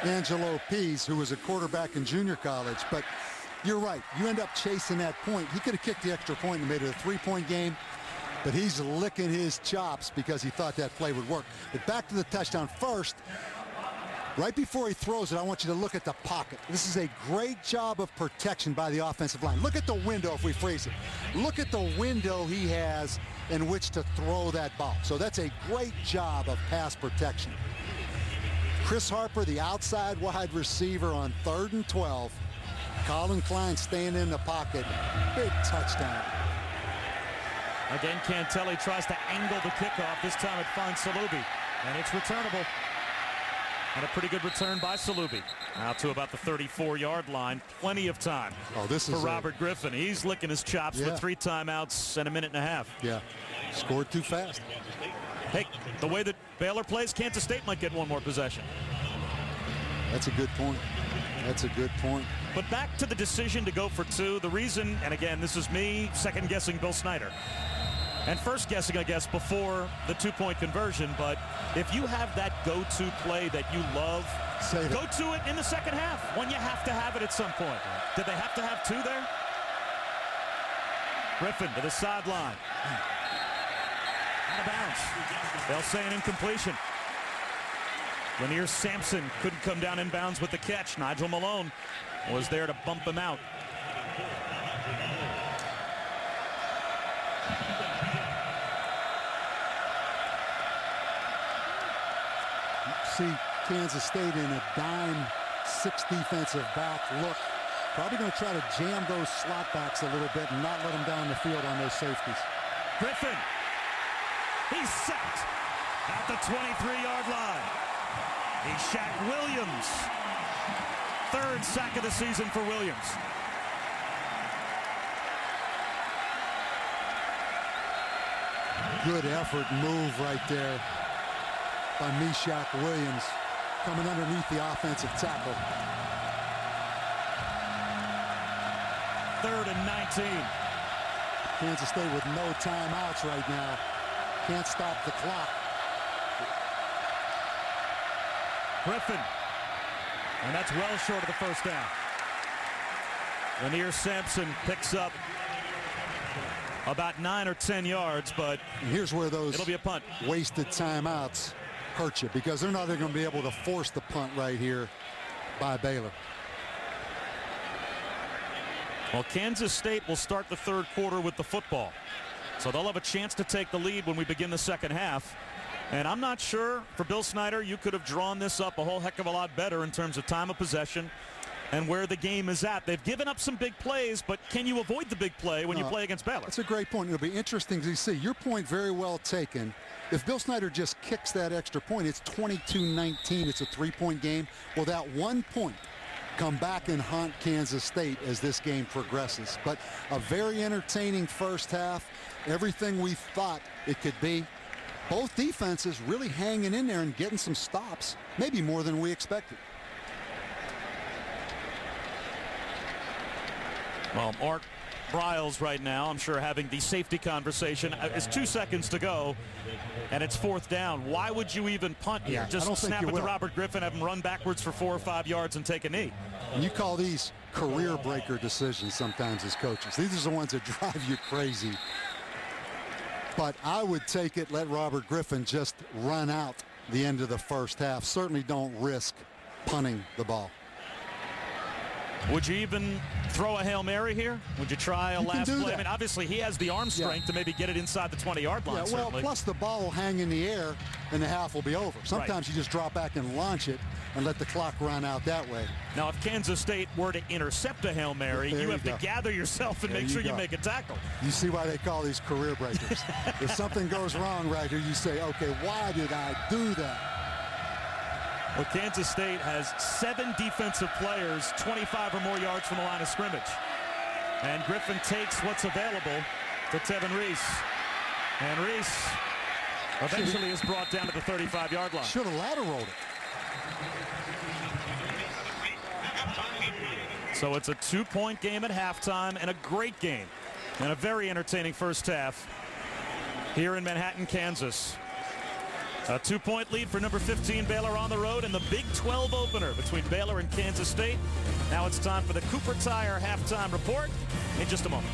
Angelo Pease, who was a quarterback in junior college. But you're right, you end up chasing that point. He could have kicked the extra point and made it a 3-point game, but he's licking his chops because he thought that play would work. But back to the touchdown first. Right before he throws it, I want you to look at the pocket. This is a great job of protection by the offensive line. Look at the window if we freeze it. Look at the window he has in which to throw that ball. So that's a great job of pass protection. Chris Harper, the outside wide receiver on 3rd and 12. Colin Klein staying in the pocket. Big touchdown. Again, Cantelli tries to angle the kickoff. This time it finds Salubi, and it's returnable. And a pretty good return by Salubi. Out to about the 34-yard line. Plenty of time for Robert Griffin. He's licking his chops with 3 timeouts and a minute and a half. Yeah, scored too fast. Hey, the way that Baylor plays, Kansas State might get one more possession. That's a good point. That's a good point. But back to the decision to go for 2. The reason, and again, this is me second-guessing Bill Snyder. And first guessing, I guess, before the two-point conversion, but if you have that go-to play that you love, go to it in the second half when you have to have it at some point. Did they have to have two there? Griffin to the sideline. Out of bounds. They'll say an incompletion. Lanier Sampson couldn't come down in bounds with the catch. Nigel Malone was there to bump him out. See Kansas State in a dime 6 defensive back look. Probably going to try to jam those slot backs a little bit and not let them down the field on those safeties. Griffin. He's sacked at the 23-yard line. He's Shaq Williams. 3rd sack of the season for Williams. Good effort move right there by Shaq Williams, coming underneath the offensive tackle. 3rd and 19. Kansas State with no timeouts right now. Can't stop the clock. Griffin. And that's well short of the first down. Lanier Sampson picks up about 9 or 10 yards, but here's where those it'll be a punt. Wasted timeouts hurt you, because they're not going to be able to force the punt right here by Baylor. Well, Kansas State will start the 3rd quarter with the football, so they'll have a chance to take the lead when we begin the second half. And I'm not sure, for Bill Snyder, you could have drawn this up a whole heck of a lot better in terms of time of possession and where the game is at. They've given up some big plays, but can you avoid the big play when you play against Baylor? That's a great point. It'll be interesting to see. Your point very well taken. If Bill Snyder just kicks that extra point, it's 22-19. It's a 3-point game. Will that 1 point come back and haunt Kansas State as this game progresses? But a very entertaining first half. Everything we thought it could be. Both defenses really hanging in there and getting some stops, maybe more than we expected. Well, Mark Briles right now, I'm sure, having the safety conversation. It's 2 seconds to go, and it's 4th down. Why would you even punt here? Just snap it to Robert Griffin, have him run backwards for 4 or 5 yards and take a knee. And you call these career breaker decisions sometimes as coaches. These are the ones that drive you crazy. But I would take it, let Robert Griffin just run out the end of the first half. Certainly don't risk punting the ball. Would you even throw a Hail Mary here? Would you try a last play? I mean, obviously he has the arm strength to maybe get it inside the 20-yard line. Yeah, well, plus the ball will hang in the air and the half will be over. Sometimes you just drop back and launch it and let the clock run out that way. Now, if Kansas State were to intercept a Hail Mary, you have to gather yourself and make sure you make a tackle. You see why they call these career breakers. If something goes wrong right here, you say, okay, why did I do that? Well, Kansas State has 7 defensive players 25 or more yards from the line of scrimmage. And Griffin takes what's available to Tevin Reese. And Reese eventually is brought down to the 35-yard line. Should have lateraled it. So it's a 2-point game at halftime and a great game and a very entertaining first half here in Manhattan, Kansas. A 2-point lead for number 15 Baylor on the road in the Big 12 opener between Baylor and Kansas State. Now it's time for the Cooper Tire halftime report in just a moment.